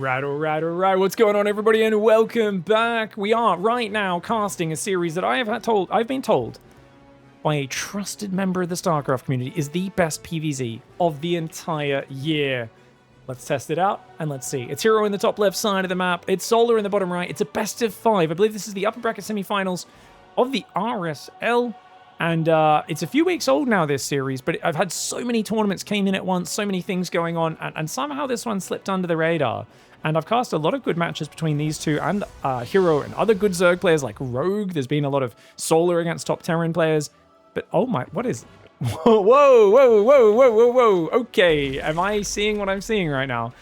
Right. What's going on, everybody, and welcome back. We are right now casting a series that I've been told by a trusted member of the StarCraft community is the best PvZ of the entire year. Let's test it out and let's see. It's Hero in the top left side of the map. It's Solar in the bottom right. It's a best of 5. I believe this is the upper bracket semifinals of the RSL. And it's a few weeks old now, this series, but I've had so many tournaments came in at once, so many things going on, and somehow this one slipped under the radar. And I've cast a lot of good matches between these two and Hero and other good Zerg players like Rogue. There's been a lot of Solar against top Terran players. But oh my, what is... Whoa. Okay, am I seeing what I'm seeing right now?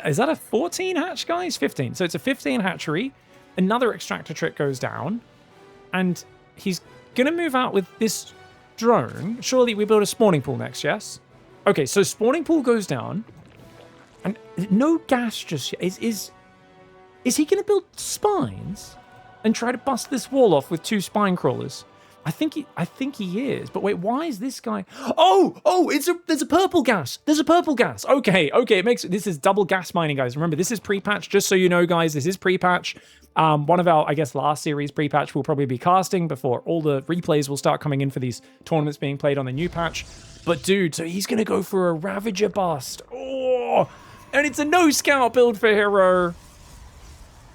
Is that a 14 hatch, guys? 15. So it's a 15 hatchery. Another extractor trick goes down. And he's going to move out with this drone. Surely we build a spawning pool next, yes? Okay, so spawning pool goes down. And no gas just yet. Is he going to build spines and try to bust this wall off with 2 spine crawlers? I think he is. But wait, why is this guy? Oh, there's a purple gas. There's a purple gas. Okay. This is double gas mining, guys. Remember, this is pre-patch. Just so you know, guys, this is pre-patch. One of our, I guess, last series pre-patch will probably be casting before all the replays will start coming in for these tournaments being played on the new patch. But dude, so he's gonna go for a Ravager bust. Oh. And it's a no scout build for Hero.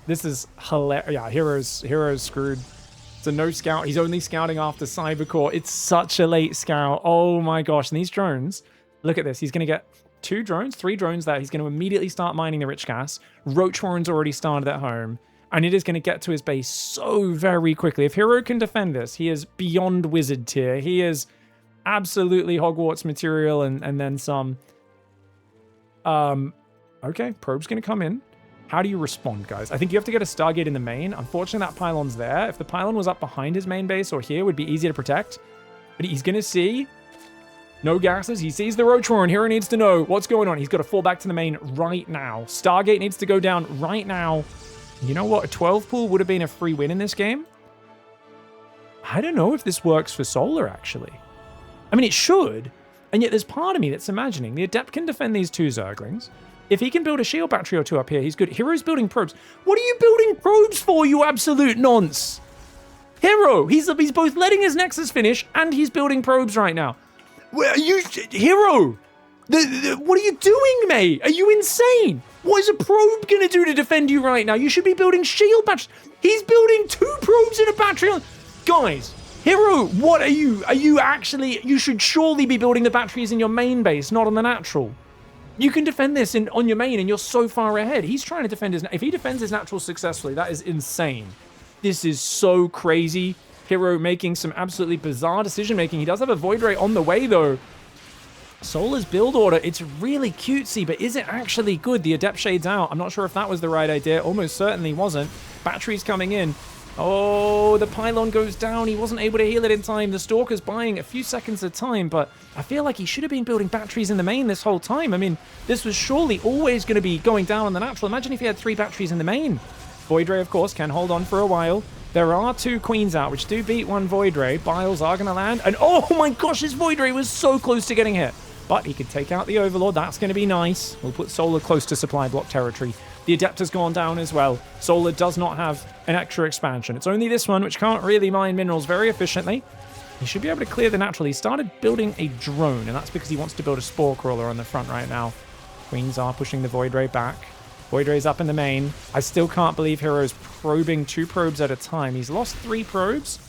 This is hilarious. Yeah, Hero's screwed. It's a no scout. He's only scouting after Cybercore. It's such a late scout. Oh my gosh. And these drones, look at this. He's going to get 3 drones there. He's going to immediately start mining the rich gas. Roach Warren's already started at home. And it is going to get to his base so very quickly. If Hero can defend this, he is beyond wizard tier. He is absolutely Hogwarts material and then some. Okay, probe's going to come in. How do you respond, guys? I think you have to get a Stargate in the main. Unfortunately, that pylon's there. If the pylon was up behind his main base or here, it would be easier to protect. But he's going to see no gases. He sees the Roach Warren. Hero needs to know what's going on. He's got to fall back to the main right now. Stargate needs to go down right now. You know what? A 12 pool would have been a free win in this game. I don't know if this works for Solar, actually. I mean, it should. And yet there's part of me that's imagining the Adept can defend these 2 Zerglings. If he can build a shield battery or 2 up here, he's good. Hero's building probes. What are you building probes for, you absolute nonce? Hero, he's both letting his Nexus finish and he's building probes right now. Hero, what are you doing, mate? Are you insane? What is a probe going to do to defend you right now? You should be building shield batteries. He's building 2 probes in a battery. Guys, Hero, what are you? You should surely be building the batteries in your main base, not on the natural. You can defend this on your main and you're so far ahead. He's trying to defend his... If he defends his natural successfully, that is insane. This is so crazy. Hero making some absolutely bizarre decision-making. He does have a Void Ray on the way, though. Solar's build order, it's really cutesy, but is it actually good? The Adept shades out. I'm not sure if that was the right idea. Almost certainly wasn't. Batteries coming in. Oh, the pylon goes down. He wasn't able to heal it in time. The Stalker's buying a few seconds of time, but I feel like he should have been building batteries in the main this whole time. I mean, this was surely always going to be going down on the natural. Imagine if he had 3 batteries in the main. Void Ray, of course, can hold on for a while. There are 2 Queens out, which do beat 1 Void Ray. Biles are going to land, and oh my gosh, his Void Ray was so close to getting hit. But he could take out the Overlord. That's going to be nice. We'll put Solar close to supply block territory. The Adept has gone down as well. Solar does not have an extra expansion. It's only this one, which can't really mine minerals very efficiently. He should be able to clear the natural. He started building a drone, and that's because he wants to build a Spore Crawler on the front right now. Queens are pushing the Void Ray back. Void Ray's up in the main. I still can't believe Hero's probing 2 probes at a time. He's lost 3 probes.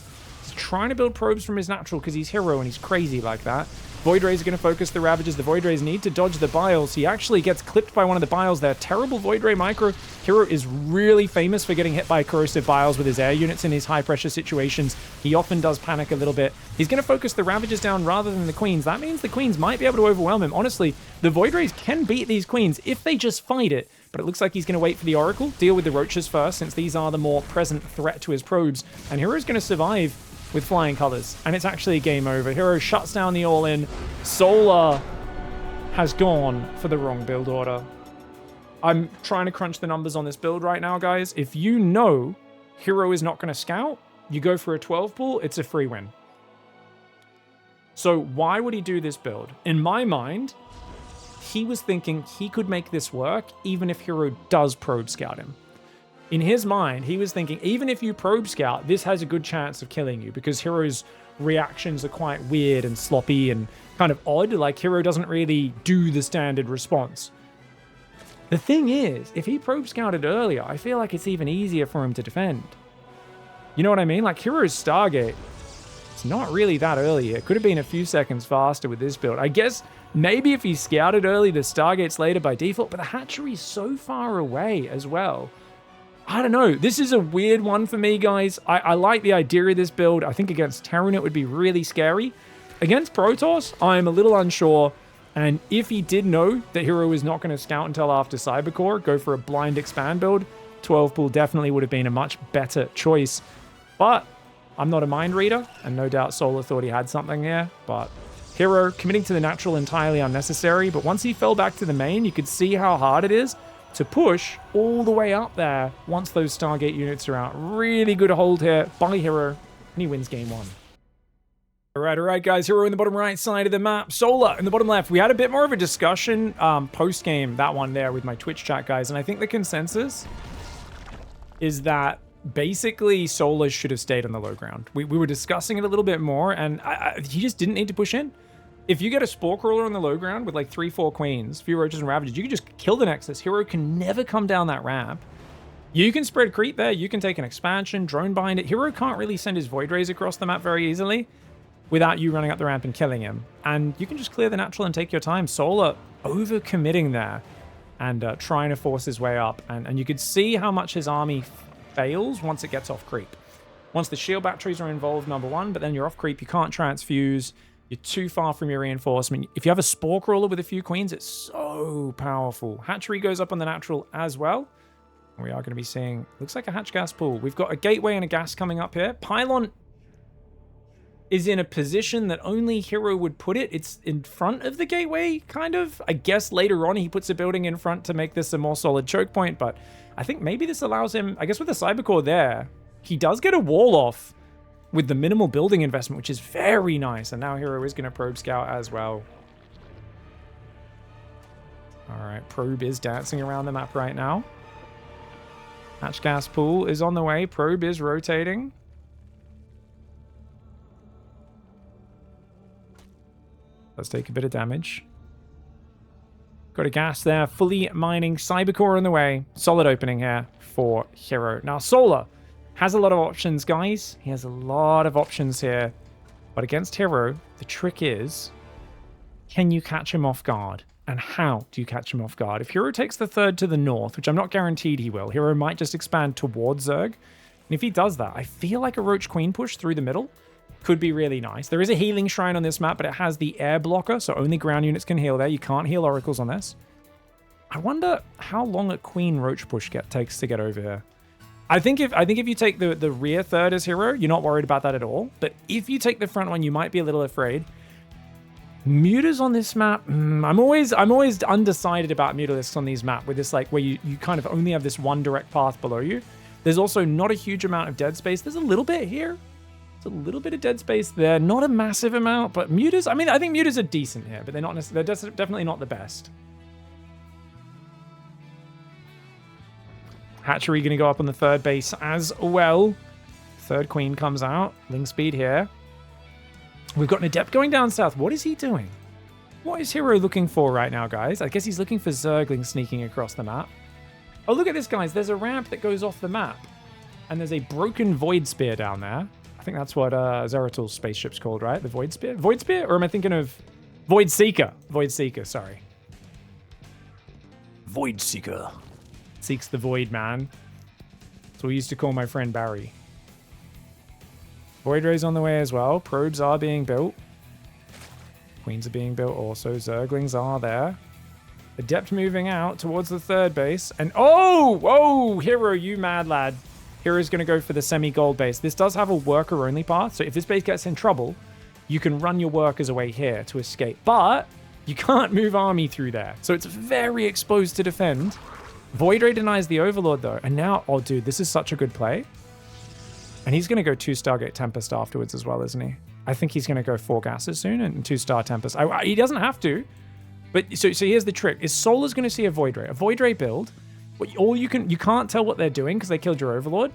He's trying to build probes from his natural because he's Hero and he's crazy like that. Void Rays are going to focus the Ravagers. The Void Rays need to dodge the Biles. He actually gets clipped by one of the Biles there. Terrible Void Ray micro. Hero is really famous for getting hit by corrosive Biles with his air units in his high-pressure situations. He often does panic a little bit. He's going to focus the Ravagers down rather than the Queens. That means the Queens might be able to overwhelm him. Honestly, the Void Rays can beat these Queens if they just fight it. But it looks like he's going to wait for the Oracle, deal with the Roaches first, since these are the more present threat to his probes. And Hero's going to survive with flying colors, and it's actually a game over. Hero shuts down the all-in. Solar has gone for the wrong build order. I'm trying to crunch the numbers on this build right now, guys. If you know Hero is not going to scout, you go for a 12 pool, it's a free win. So why would he do this build? In my mind, he was thinking he could make this work even if Hero does probe scout him. In his mind, he was thinking, even if you probe scout, this has a good chance of killing you because Hero's reactions are quite weird and sloppy and kind of odd. Like, Hero doesn't really do the standard response. The thing is, if he probe scouted earlier, I feel like it's even easier for him to defend. You know what I mean? Like, Hero's Stargate, it's not really that early. It could have been a few seconds faster with this build. I guess maybe if he scouted early, the Stargate's later by default, but the hatchery's so far away as well. I don't know. This is a weird one for me, guys. I like the idea of this build. I think against Terran it would be really scary. Against Protoss, I'm a little unsure. And if he did know that Hero is not going to scout until after Cybercore, go for a blind expand build, 12 pool definitely would have been a much better choice. But I'm not a mind reader, and no doubt Solar thought he had something here. But Hero committing to the natural entirely unnecessary. But once he fell back to the main, you could see how hard it is to push all the way up there once those Stargate units are out. Really good hold here by Hero, and he wins game one. All right, guys. Hero in the bottom right side of the map. Solar in the bottom left. We had a bit more of a discussion post-game, that one there, with my Twitch chat, guys, and I think the consensus is that basically Solar should have stayed on the low ground. We were discussing it a little bit more, and he just didn't need to push in. If you get a Spore Crawler on the low ground with like 3-4 Queens, few Roaches and Ravages, you can just kill the Nexus. Hero can never come down that ramp. You can spread creep there. You can take an expansion, drone behind it. Hero can't really send his Void Rays across the map very easily without you running up the ramp and killing him. And you can just clear the natural and take your time. Solar over-committing there and trying to force his way up. And you could see how much his army fails once it gets off creep. Once the shield batteries are involved, number one, but then you're off creep, you can't transfuse. You're too far from your reinforcement. If you have a Spore Crawler with a few Queens, it's so powerful. Hatchery goes up on the natural as well. We are going to be seeing, looks like a hatch gas pool. We've got a gateway and a gas coming up here. Pylon is in a position that only Hero would put it. It's in front of the gateway, kind of. I guess later on he puts a building in front to make this a more solid choke point, but I think maybe this allows him, I guess with the Cybercore there, he does get a wall off with the minimal building investment, which is very nice. And now Hero is going to probe scout as well. All right, probe is dancing around the map right now. Hatch gas pool is on the way. Probe is rotating. Let's take a bit of damage. Got a gas there, fully mining. Cybercore on the way. Solid opening here for Hero. Now, Solar has a lot of options, guys. He has a lot of options here. But against Hero, the trick is, can you catch him off guard? And how do you catch him off guard? If Hero takes the third to the north, which I'm not guaranteed he will, Hero might just expand towards Zerg. And if he does that, I feel like a Roach Queen push through the middle could be really nice. There is a healing shrine on this map, but it has the air blocker, so only ground units can heal there. You can't heal oracles on this. I wonder how long a Queen Roach push takes to get over here. I think if you take the rear third as Hero, you're not worried about that at all. But if you take the front one, you might be a little afraid. Mutas on this map, I'm always undecided about Mutalisks on these maps with this, like, where you kind of only have this one direct path below you. There's also not a huge amount of dead space. There's a little bit here. There's a little bit of dead space there. Not a massive amount, but Mutas, I mean, I think Mutas are decent here, but they're not necessarily, they're definitely not the best. Hatchery going to go up on the third base as well. Third Queen comes out. Ling speed here. We've got an Adept going down south. What is he doing? What is Hero looking for right now, guys? I guess he's looking for Zerglings sneaking across the map. Oh, look at this, guys. There's a ramp that goes off the map. And there's a broken Void Spear down there. I think that's what Zeratil's spaceship's called, right? The Void Spear? Void Spear? Or am I thinking of Void Seeker? Void Seeker, sorry. Void Seeker. Seeks the void, man. That's what we used to call my friend Barry. Void Rays on the way as well. Probes are being built. Queens are being built also. Zerglings are there. Adept moving out towards the third base. And oh! Whoa! Hero, you mad lad. Hero's going to go for the semi-gold base. This does have a worker-only path. So if this base gets in trouble, you can run your workers away here to escape. But you can't move army through there. So it's very exposed to defend. Void Ray denies the Overlord, though. And now, oh, dude, this is such a good play. And he's going to go 2 Stargate Tempest afterwards as well, isn't he? I think he's going to go 4 gases soon and 2 Star Tempest. He doesn't have to, But so here's the trick: is Solar's going to see a Void Ray? A Void Ray build. You can't tell what they're doing because they killed your Overlord.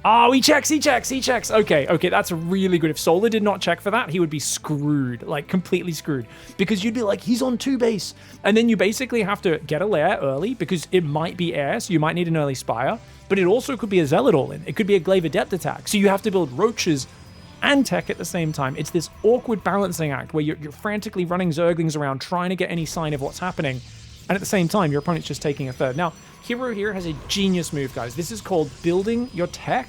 Oh, he checks. Okay, that's really good. If Solar did not check for that, he would be screwed, like completely screwed. Because you'd be like, he's on 2 base. And then you basically have to get a lair early because it might be air, so you might need an early Spire. But it also could be a Zealot all-in. It could be a Glaive Adept attack. So you have to build Roaches and Tech at the same time. It's this awkward balancing act where you're frantically running Zerglings around trying to get any sign of what's happening. And at the same time, your opponent's just taking a third. Now, Hero here has a genius move, guys. This is called building your tech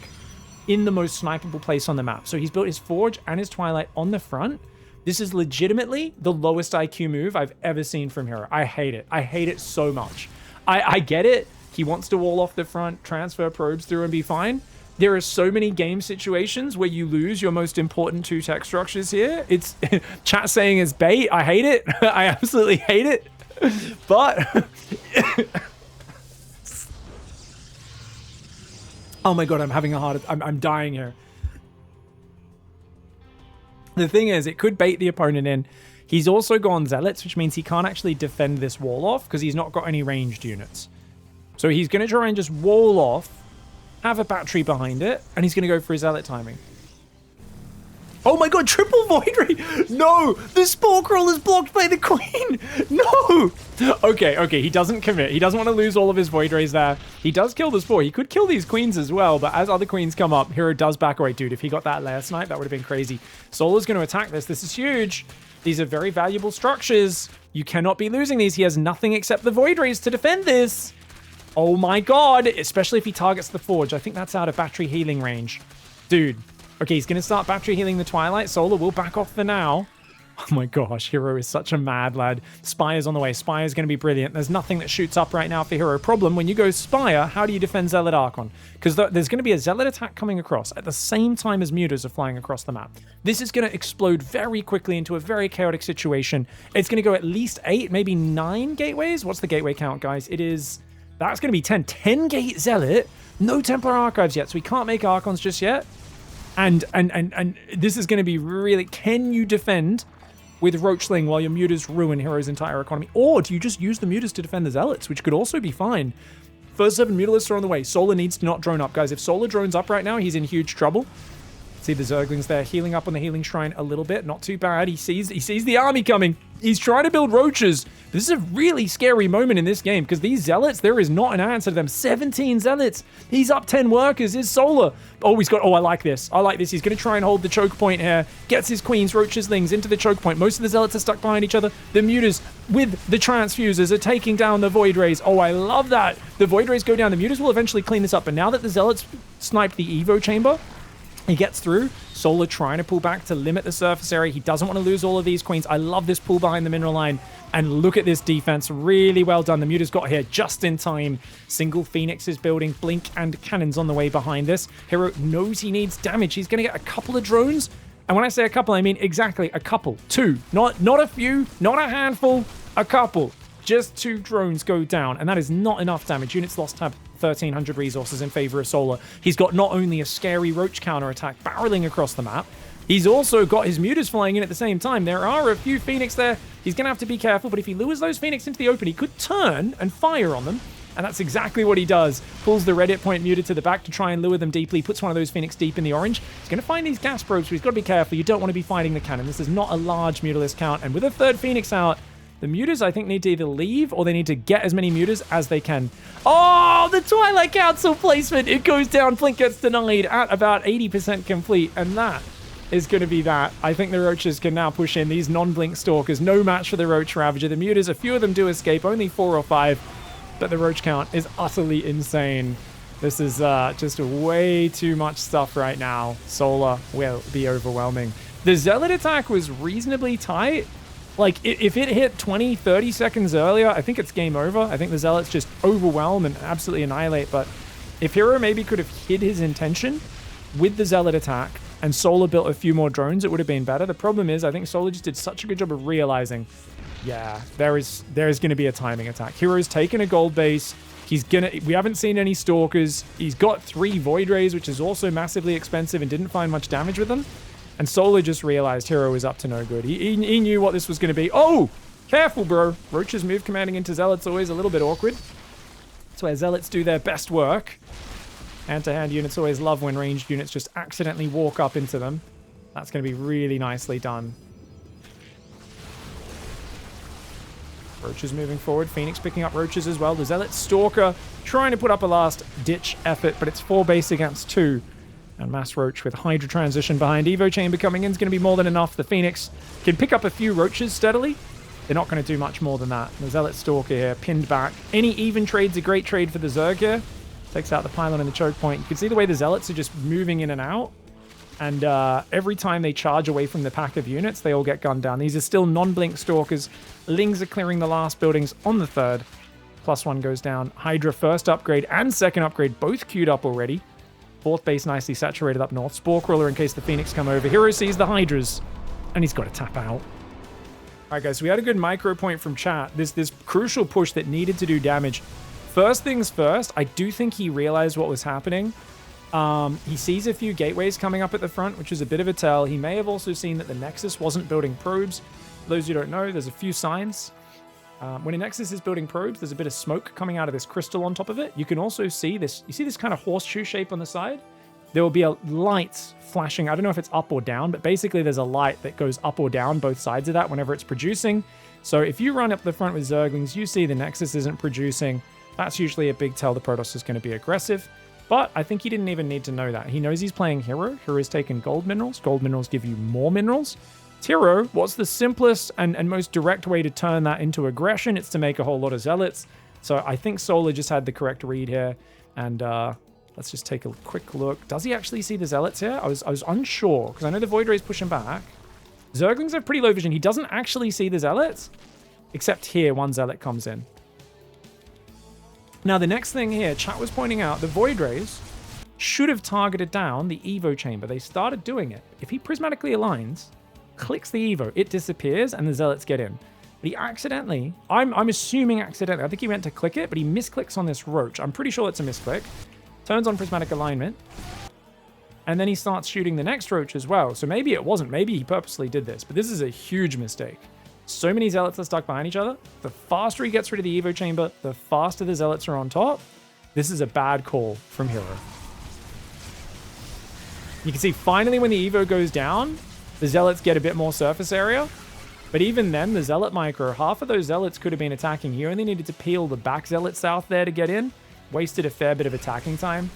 in the most snipeable place on the map. So he's built his Forge and his Twilight on the front. This is legitimately the lowest IQ move I've ever seen from Hero. I hate it. I hate it so much. I get it. He wants to wall off the front, transfer probes through and be fine. There are so many game situations where you lose your most important 2 tech structures here. It's chat saying it's bait. I hate it. I absolutely hate it. But oh my god, I'm having a I'm dying here. The thing is, it could bait the opponent in. He's also gone Zealots, which means he can't actually defend this wall off because he's not got any ranged units. So he's going to try and just wall off, have a battery behind it, and he's going to go for his Zealot timing. Oh my god, triple Void Ray! No! The Spore Crawl is blocked by the Queen! No! Okay, he doesn't commit. He doesn't want to lose all of his Void Rays there. He does kill the Spore. He could kill these Queens as well, but as other Queens come up, Hero does back away. Dude, if he got that Lair Snipe, that would have been crazy. Solar's going to attack this. This is huge. These are very valuable structures. You cannot be losing these. He has nothing except the Void Rays to defend this. Oh my god, especially if he targets the Forge. I think that's out of battery healing range. Dude. Okay, he's going to start battery healing the Twilight. Solar will back off for now. Oh my gosh, Hero is such a mad lad. Spire's on the way. Spire's going to be brilliant. There's nothing that shoots up right now for Hero. Problem, when you go Spire, how do you defend Zealot Archon? Because there's going to be a Zealot attack coming across at the same time as Mutas are flying across the map. This is going to explode very quickly into a very chaotic situation. It's going to go at least 8, maybe 9 gateways. What's the gateway count, guys? That's going to be 10. 10 gate Zealot. No Templar Archives yet, so we can't make Archons just yet. And this is going to be really... Can you defend with Roachling while your Mutas ruin Hero's entire economy? Or do you just use the Mutas to defend the Zealots, which could also be fine? First 7 Mutalisks are on the way. Solar needs to not drone up, guys. If Solar drones up right now, he's in huge trouble. See the Zerglings there healing up on the healing shrine a little bit. Not too bad. He sees the army coming. He's trying to build Roaches. This is a really scary moment in this game because these Zealots, there is not an answer to them. 17 Zealots. He's up 10 workers. Is Solar. Oh, I like this. I like this. He's going to try and hold the choke point here. Gets his Queens, Roaches, Lings into the choke point. Most of the Zealots are stuck behind each other. The Mutas with the Transfusers are taking down the Void Rays. Oh, I love that. The Void Rays go down. The Mutas will eventually clean this up. But now that the Zealots sniped the Evo chamber, he gets through. Solar trying to pull back to limit the surface area. He doesn't want to lose all of these Queens. I love this pull behind the mineral line. And look at this defense. Really well done. The Mutas got here just in time. Single Phoenix is building. Blink and cannons on the way behind this. Hero knows he needs damage. He's going to get a couple of drones. And when I say a couple, I mean exactly a couple. 2. Not a few. Not a handful. A couple. Just 2 drones go down. And that is not enough damage. Units lost have 1,300 resources in favor of Solar. He's got not only a scary Roach counterattack barreling across the map, he's also got his Mutas flying in at the same time. There are a few Phoenix there. He's going to have to be careful, but if he lures those Phoenix into the open, he could turn and fire on them. And that's exactly what he does. Pulls the Reddit point Muta to the back to try and lure them deeply. Puts one of those Phoenix deep in the orange. He's going to find these gas probes, so he's got to be careful. You don't want to be fighting the cannon. This is not a large Mutalist count. And with a 3rd Phoenix out, the Mutas, I think, need to either leave or they need to get as many Mutas as they can. Oh, the Twilight Council placement. It goes down. Blink gets denied at about 80% complete. And that is going to be that. I think the Roaches can now push in. These non-Blink Stalkers, no match for the Roach Ravager. The Mutas, a few of them do escape. Only 4 or 5. But the Roach count is utterly insane. This is just way too much stuff right now. Solar will be overwhelming. The Zealot attack was reasonably tight. Like, if it hit 20, 30 seconds earlier, I think it's game over. I think the Zealots just overwhelm and absolutely annihilate. But if Hero maybe could have hid his intention with the Zealot attack and Solar built a few more drones, it would have been better. The problem is, I think Solar just did such a good job of realizing, yeah, there is going to be a timing attack. Hero's taken a gold base. We haven't seen any Stalkers. He's got 3 Void Rays, which is also massively expensive and didn't find much damage with them. And Solar just realized Hero was up to no good. He knew what this was going to be. Oh! Careful, bro. Roach's move commanding into Zealots always a little bit awkward. That's where Zealots do their best work. Hand-to-hand units always love when ranged units just accidentally walk up into them. That's going to be really nicely done. Roaches moving forward. Phoenix picking up Roaches as well. The Zealot Stalker trying to put up a last-ditch effort, but it's 4 base against 2. And Mass Roach with Hydra transition behind. Evo Chamber coming in is going to be more than enough. The Phoenix can pick up a few Roaches steadily. They're not going to do much more than that. The Zealot Stalker here, pinned back. Any even trade's a great trade for the Zerg here. Takes out the Pylon and the choke point. You can see the way the Zealots are just moving in and out. And every time they charge away from the pack of units, they all get gunned down. These are still non-blink Stalkers. Lings are clearing the last buildings on the 3rd. +1 goes down. Hydra first upgrade and second upgrade both queued up already. 4th base nicely saturated up north. Spore Crawler in case the Phoenix come over. Hero sees the Hydras, and he's got to tap out. All right, guys, so we had a good micro point from chat. This crucial push that needed to do damage. First things first, I do think he realized what was happening. He sees a few gateways coming up at the front, which is a bit of a tell. He may have also seen that the Nexus wasn't building probes. For those who don't know, there's a few signs. When a Nexus is building probes, there's a bit of smoke coming out of this crystal on top of it. You can also see this. You see this kind of horseshoe shape on the side? There will be a light flashing. I don't know if it's up or down, but basically there's a light that goes up or down both sides of that whenever it's producing. So if you run up the front with Zerglings, you see the Nexus isn't producing. That's usually a big tell the Protoss is going to be aggressive. But I think he didn't even need to know that. He knows he's playing Hero. Hero's taken gold minerals. Gold minerals give you more minerals. Hero, what's the simplest and most direct way to turn that into aggression? It's to make a whole lot of Zealots. So I think Solar just had the correct read here. And let's just take a quick look. Does he actually see the Zealots here? I was unsure, because I know the Void Ray's pushing back. Zerglings have pretty low vision. He doesn't actually see the Zealots, except here one Zealot comes in. Now, the next thing here, chat was pointing out, the Void Rays should have targeted down the Evo Chamber. They started doing it. If he prismatically aligns, clicks the Evo, it disappears, and the Zealots get in. But he accidentally, I'm assuming accidentally, I think he meant to click it, but he misclicks on this Roach. I'm pretty sure it's a misclick. Turns on prismatic alignment. And then he starts shooting the next Roach as well. So maybe it wasn't. Maybe he purposely did this. But this is a huge mistake. So many Zealots are stuck behind each other. The faster he gets rid of the Evo Chamber, the faster the Zealots are on top. This is a bad call from Hero. You can see finally when the Evo goes down, the Zealots get a bit more surface area. But even then, the Zealot micro, half of those Zealots could have been attacking. He only needed to peel the back Zealot south there to get in. Wasted a fair bit of attacking time.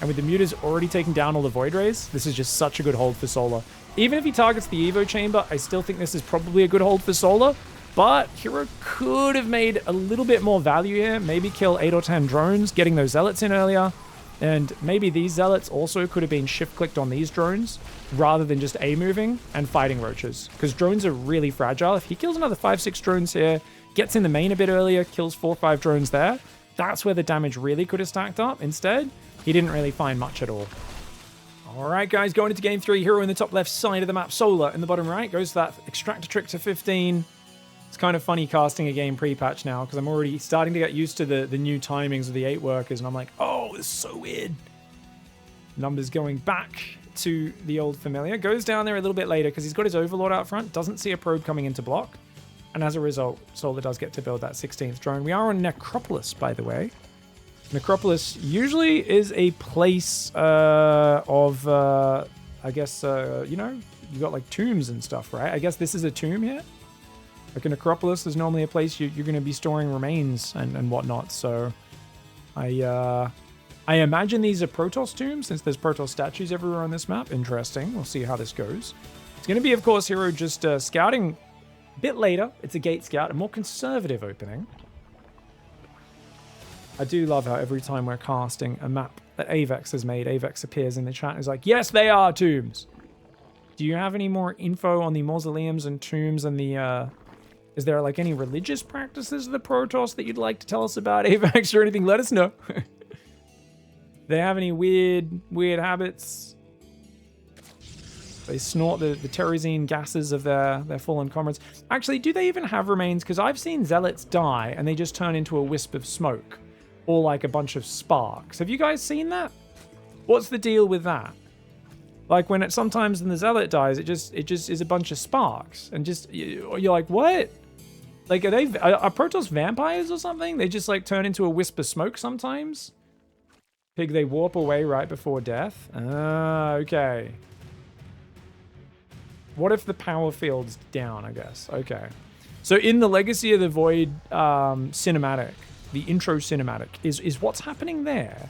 And with the Mutas already taking down all the Void Rays, this is just such a good hold for Solar. Even if he targets the Evo Chamber, I still think this is probably a good hold for Solar. But Hero could have made a little bit more value here. Maybe kill 8 or 10 drones, getting those Zealots in earlier. And maybe these Zealots also could have been shift-clicked on these drones, rather than just A-moving and fighting Roaches. Because drones are really fragile. If he kills another 5-6 drones here, gets in the main a bit earlier, kills 4 or 5 drones there, that's where the damage really could have stacked up. Instead, he didn't really find much at all. All right, guys, going into game 3. Hero in the top left side of the map. Solar in the bottom right. Goes to that extractor trick to 15. It's kind of funny casting a game pre-patch now, because I'm already starting to get used to the new timings of the 8 workers, and I'm like, oh, this is so weird. Numbers going back to the old familiar. Goes down there a little bit later, because he's got his Overlord out front. Doesn't see a probe coming into block. And as a result, Solar does get to build that 16th drone. We are on Necropolis, by the way. Necropolis usually is a place of, I guess, you know, you got like tombs and stuff, right? I guess this is a tomb here. Like a Necropolis, there's normally a place you're going to be storing remains and whatnot. So I imagine these are Protoss tombs, since there's Protoss statues everywhere on this map. Interesting. We'll see how this goes. It's going to be, of course, Hero just scouting a bit later. It's a gate scout, a more conservative opening. I do love how every time we're casting a map that Avex has made, Avex appears in the chat and is like, yes, they are tombs. Do you have any more info on the mausoleums and tombs and the, is there like any religious practices of the Protoss that you'd like to tell us about, Avex, or anything? Let us know. They have any weird habits? They snort the terrazine gases of their fallen comrades. Actually, do they even have remains? Because I've seen Zealots die and they just turn into a wisp of smoke. Or like a bunch of sparks. Have you guys seen that? What's the deal with that? Like when sometimes when the Zealot dies, it just is a bunch of sparks. And just, you're like, what? Like, are Protoss vampires or something? They just, like, turn into a wisp of smoke sometimes? Pig, they warp away right before death? Ah, okay. What if the power field's down, I guess? Okay. So in the Legacy of the Void cinematic, the intro cinematic, is what's happening there?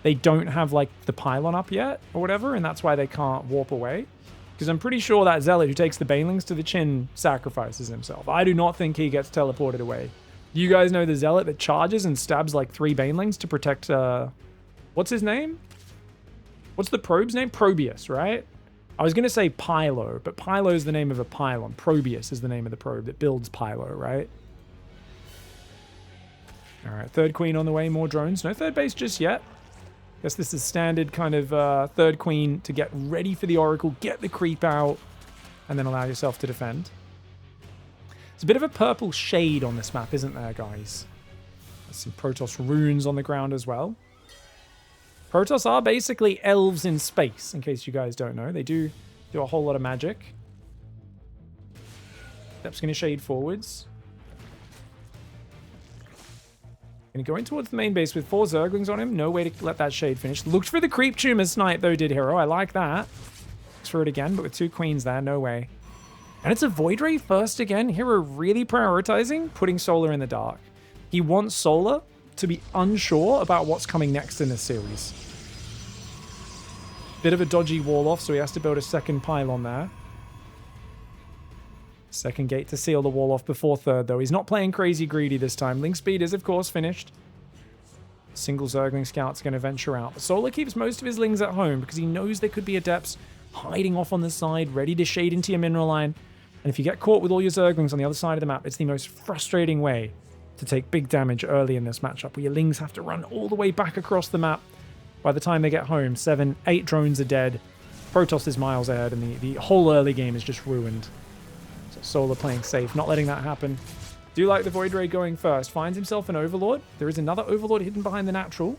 They don't have, like, the pylon up yet or whatever, and that's why they can't warp away? Because I'm pretty sure that Zealot who takes the Banelings to the chin sacrifices himself. I do not think he gets teleported away. You guys know the Zealot that charges and stabs, like, 3 Banelings to protect, what's his name? What's the probe's name? Probius, right? I was going to say Pylo, but Pylo is the name of a pylon. Probius is the name of the probe that builds Pylo, right? All right, third queen on the way, more drones. No third base just yet. Guess this is standard kind of third queen to get ready for the Oracle, get the creep out, and then allow yourself to defend. It's a bit of a purple shade on this map, isn't there, guys? There's some Protoss runes on the ground as well. Protoss are basically elves in space, in case you guys don't know. They do a whole lot of magic. Step's going to shade forwards. Going to go in towards the main base with 4 Zerglings on him. No way to let that shade finish. Looked for the creep tumor snipe, though, did Hero. I like that. Looks for it again, but with 2 queens there. No way. And it's a Void Ray first again. Hero really prioritizing putting Solar in the dark. He wants Solar to be unsure about what's coming next in this series. Bit of a dodgy wall off, so he has to build a second pylon there. Second gate to seal the wall off before third, though. He's not playing crazy greedy this time. Link speed is, of course, finished. Single Zergling Scout's going to venture out. But Solar keeps most of his Lings at home because he knows there could be Adepts hiding off on the side, ready to shade into your mineral line. And if you get caught with all your Zerglings on the other side of the map, it's the most frustrating way to take big damage early in this matchup, where your Lings have to run all the way back across the map. By the time they get home, 7, 8 drones are dead. Protoss is miles ahead, and the whole early game is just ruined. So Solar playing safe, not letting that happen. Do like the Void Ray going first. Finds himself an Overlord. There is another Overlord hidden behind the natural.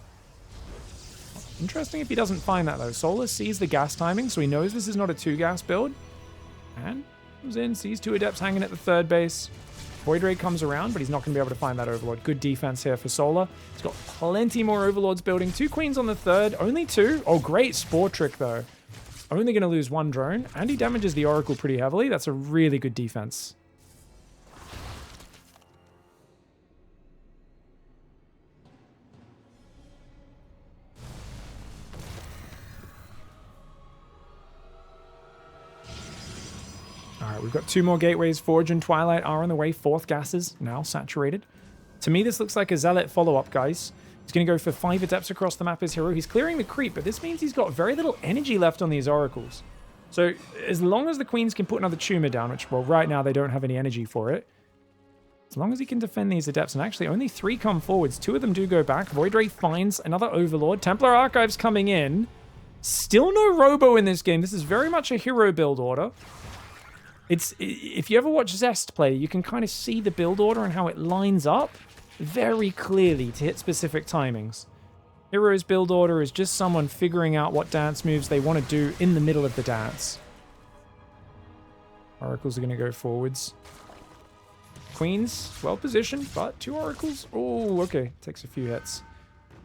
Interesting if he doesn't find that, though. Solar sees the gas timing, so he knows this is not a 2-gas build. And comes in, sees 2 Adepts hanging at the third base. Void Ray comes around, but he's not going to be able to find that Overlord. Good defense here for Solar. He's got plenty more Overlords building. 2 queens on the third. Only 2. Oh, great Spore Trick, though. Only going to lose 1 drone. And he damages the Oracle pretty heavily. That's a really good defense. Alright, we've got 2 more gateways. Forge and Twilight are on the way. 4th gases now saturated. To me, this looks like a Zealot follow-up, guys. He's going to go for 5 Adepts across the map as Hero. He's clearing the creep, but this means he's got very little energy left on these Oracles. So as long as the Queens can put another tumor down, which, well, right now they don't have any energy for it. As long as he can defend these Adepts, and actually only 3 come forwards. 2 of them do go back. Void Ray finds another Overlord. Templar Archives coming in. Still no Robo in this game. This is very much a Hero build order. If you ever watch Zest play, you can kind of see the build order and how it lines up very clearly to hit specific timings. Hero's build order is just someone figuring out what dance moves they want to do in the middle of the dance. Oracles are going to go forwards. Queens, well positioned, but 2 Oracles. Oh, okay. Takes a few hits.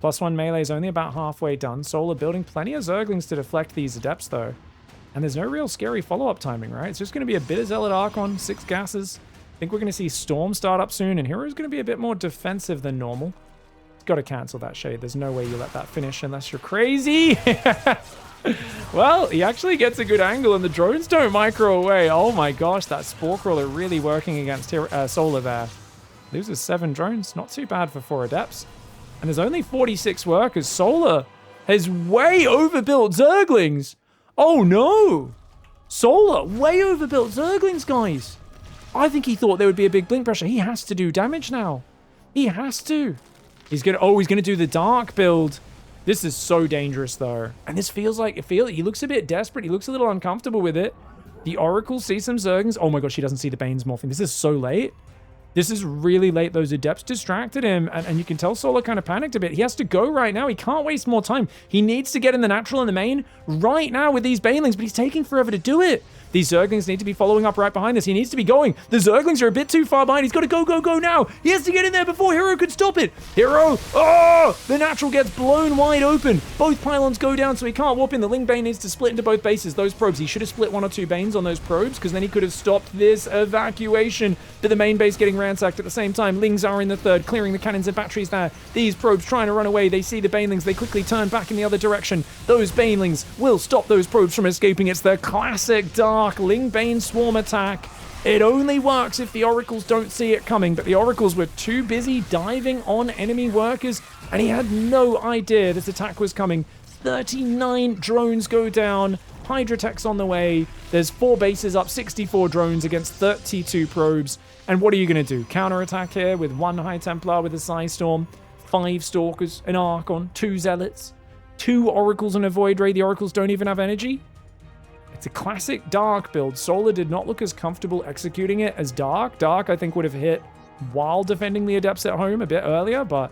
+1 melee is only about halfway done. Solar building plenty of Zerglings to deflect these Adepts, though. And there's no real scary follow-up timing, right? It's just going to be a bit of Zealot Archon, 6 gases. I think we're going to see Storm start up soon, and Hero's going to be a bit more defensive than normal. Got to cancel that shade. There's no way you let that finish unless you're crazy. Well, he actually gets a good angle, and the drones don't micro away. Oh my gosh, that Spore Crawler really working against Solar there. Loses 7 drones. Not too bad for 4 Adepts. And there's only 46 workers. Solar has way overbuilt Zerglings. Oh no! Solar way overbuilt Zerglings, guys. I think he thought there would be a big blink pressure. He has to do damage now. He has to. He's gonna do the dark build. This is so dangerous though. And this feels like he looks a bit desperate. He looks a little uncomfortable with it. The Oracle sees some Zerglings. Oh my gosh, he doesn't see the Banes morphing. This is so late. This is really late. Those Adepts distracted him, and you can tell Solar kind of panicked a bit. He has to go right now. He can't waste more time. He needs to get in the natural and the main right now with these Banelings, but he's taking forever to do it. These Zerglings need to be following up right behind this. He needs to be going. The Zerglings are a bit too far behind. He's got to go, go, go now. He has to get in there before Hero could stop it. Hero, oh, the natural gets blown wide open. Both pylons go down, so he can't warp in. The Ling Bane needs to split into both bases. Those probes, he should have split 1 or 2 Banes on those probes, because then he could have stopped this evacuation. But the main base getting ransacked at the same time. Lings are in the third, clearing the cannons and batteries there. These probes trying to run away. They see the Banelings. They quickly turn back in the other direction. Those Banelings will stop those probes from escaping. It's the classic Dark Ling Bane swarm attack. It only works if the Oracles don't see it coming, but the Oracles were too busy diving on enemy workers, and he had no idea this attack was coming. 39 drones go down. Hydra tech's on the way. There's 4 bases up, 64 drones against 32 probes. And what are you going to do? Counterattack here with 1 High Templar with a Psystorm, 5 Stalkers, an Archon, 2 Zealots, 2 Oracles and a Void Ray. The Oracles don't even have energy. It's a classic Dark build. Solar did not look as comfortable executing it as Dark. Dark, I think, would have hit while defending the Adepts at home a bit earlier, but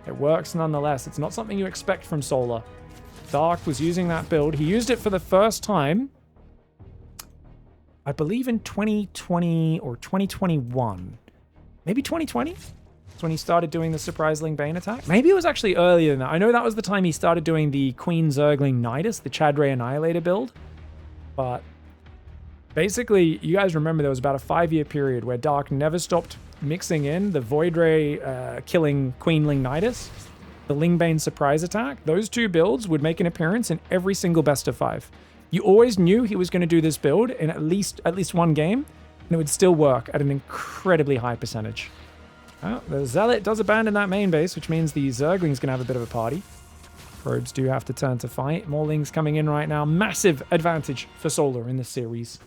it works nonetheless. It's not something you expect from Solar. Dark was using that build. He used it for the first time, I believe, in 2020 or 2021. Maybe 2020? That's when he started doing the Surprise Ling Bane attack. Maybe it was actually earlier than that. I know that was the time he started doing the Queen Zergling Nidus, the Chadray Annihilator build. But basically, you guys remember there was about a 5-year period where Dark never stopped mixing in the Void Ray killing Queen Ling Nidus, the Ling Bane surprise attack. Those 2 builds would make an appearance in every single best of 5. You always knew he was going to do this build in at least 1 game, and it would still work at an incredibly high percentage. Well, the Zealot does abandon that main base, which means the Zergling's going to have a bit of a party. Probes do have to turn to fight. More Lings coming in right now. Massive advantage for Solar in this series.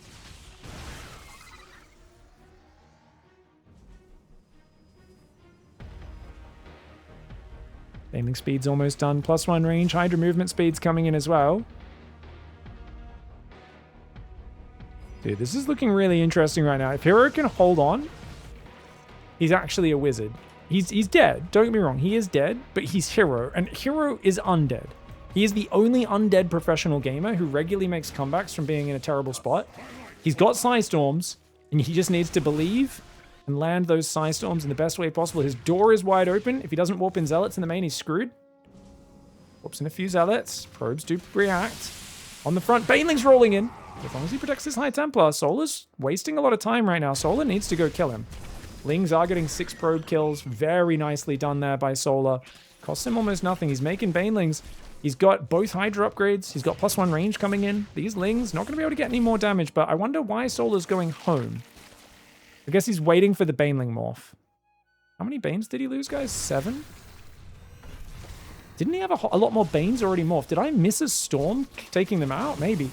Aiming speed's almost done. +1 range. Hydra movement speed's coming in as well. Dude, this is looking really interesting right now. If Hero can hold on, he's actually a wizard. He's dead. Don't get me wrong. He is dead, but he's Hero. And Hero is undead. He is the only undead professional gamer who regularly makes comebacks from being in a terrible spot. He's got Psystorms, and he just needs to believe and land those Psystorms in the best way possible. His door is wide open. If he doesn't warp in Zealots in the main, he's screwed. Warps in a few Zealots. Probes do react. On the front, Baneling's rolling in. As long as he protects his High Templar, Solar's wasting a lot of time right now. Solar needs to go kill him. Lings are getting 6 probe kills. Very nicely done there by Solar. Costs him almost nothing. He's making Banelings. He's got both Hydra upgrades. He's got +1 range coming in. These Lings not going to be able to get any more damage, but I wonder why Solar's going home. I guess he's waiting for the Baneling morph. How many Banes did he lose, guys? 7? Didn't he have a lot more Banes already morphed? Did I miss a Storm taking them out? Maybe.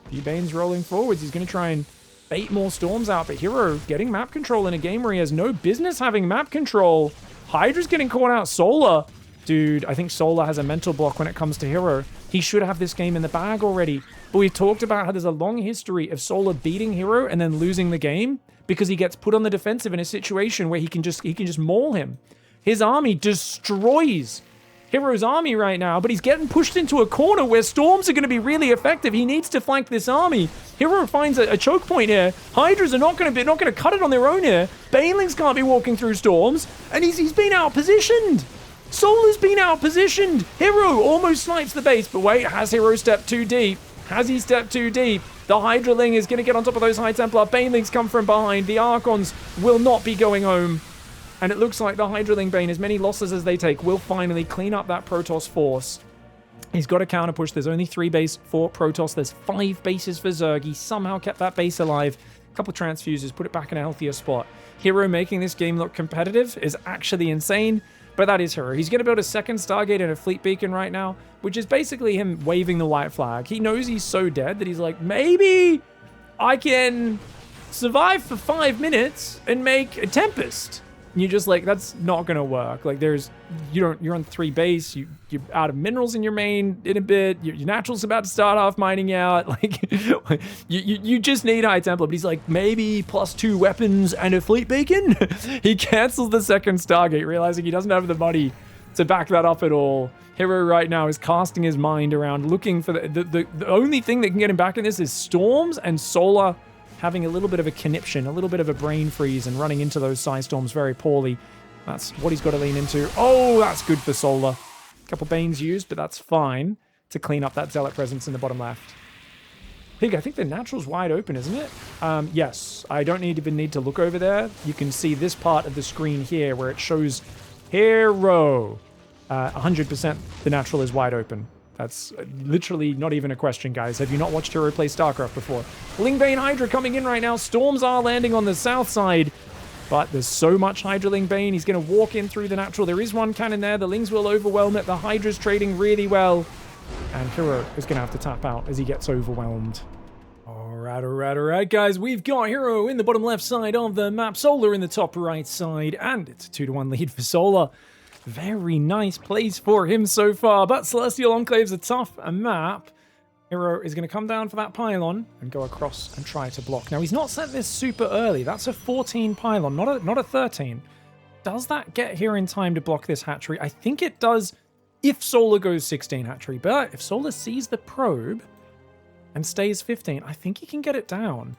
A few Banes rolling forwards. He's going to try and bait more Storms out, but Hero getting map control in a game where he has no business having map control. Hydra's getting caught out. Solar. Dude, I think Solar has a mental block when it comes to Hero. He should have this game in the bag already. But we've talked about how there's a long history of Solar beating Hero and then losing the game because he gets put on the defensive in a situation where he can just maul him. His army destroys Hero's army right now, but he's getting pushed into a corner where Storms are going to be really effective. He needs to flank this army. Hero finds a choke point here. Hydras are not going to cut it on their own here. Banelings can't be walking through Storms, and he's been out-positioned. Solar's been out-positioned. Hero almost snipes the base, but wait, has Hero stepped too deep? Has he stepped too deep? The Hydraling is going to get on top of those High Templar. Banelings come from behind. The Archons will not be going home. And it looks like the Hydraling Bane, as many losses as they take, will finally clean up that Protoss force. He's got a counter push. There's only 3 base for Protoss. There's 5 bases for Zerg. He somehow kept that base alive. A couple transfuses, put it back in a healthier spot. Hero making this game look competitive is actually insane, but that is Hero. He's going to build a second Stargate and a Fleet Beacon right now, which is basically him waving the white flag. He knows he's so dead that he's like, maybe I can survive for 5 minutes and make a Tempest. And you're just like, that's not gonna work. Like, you're on 3 base, you're out of minerals in your main in a bit, your natural's about to start off mining out, like, you just need High Templar. But he's like, maybe +2 weapons and a Fleet Beacon? He cancels the second Stargate, realizing he doesn't have the money to back that up at all. Hero right now is casting his mind around, looking for the only thing that can get him back in this is Storms, and Solar having a little bit of a conniption, a little bit of a brain freeze, and running into those Psy Storms very poorly. That's what he's got to lean into. Oh, that's good for Solar. A couple Banes used, but that's fine to clean up that Zealot presence in the bottom left. Pig, I think the natural's wide open, isn't it? Yes, I don't even need to look over there. You can see this part of the screen here where it shows Hero. 100% the natural is wide open. That's literally not even a question, guys. Have you not watched Hero play StarCraft before? Lingbane Hydra coming in right now. Storms are landing on the south side, but there's so much Hydra Lingbane. He's going to walk in through the natural. There is one cannon there. The Lings will overwhelm it. The Hydra's trading really well. And Hero is going to have to tap out as he gets overwhelmed. All right, guys. We've got Hero in the bottom left side of the map. Solar in the top right side. And it's a 2-1 lead for Solar. Very nice plays for him so far. But Celestial Enclave's a tough map. Hero is going to come down for that pylon and go across and try to block. Now, he's not set this super early. That's a 14 pylon, not a 13. Does that get here in time to block this hatchery? I think it does if Solar goes 16 hatchery. But if Solar sees the probe and stays 15, I think he can get it down.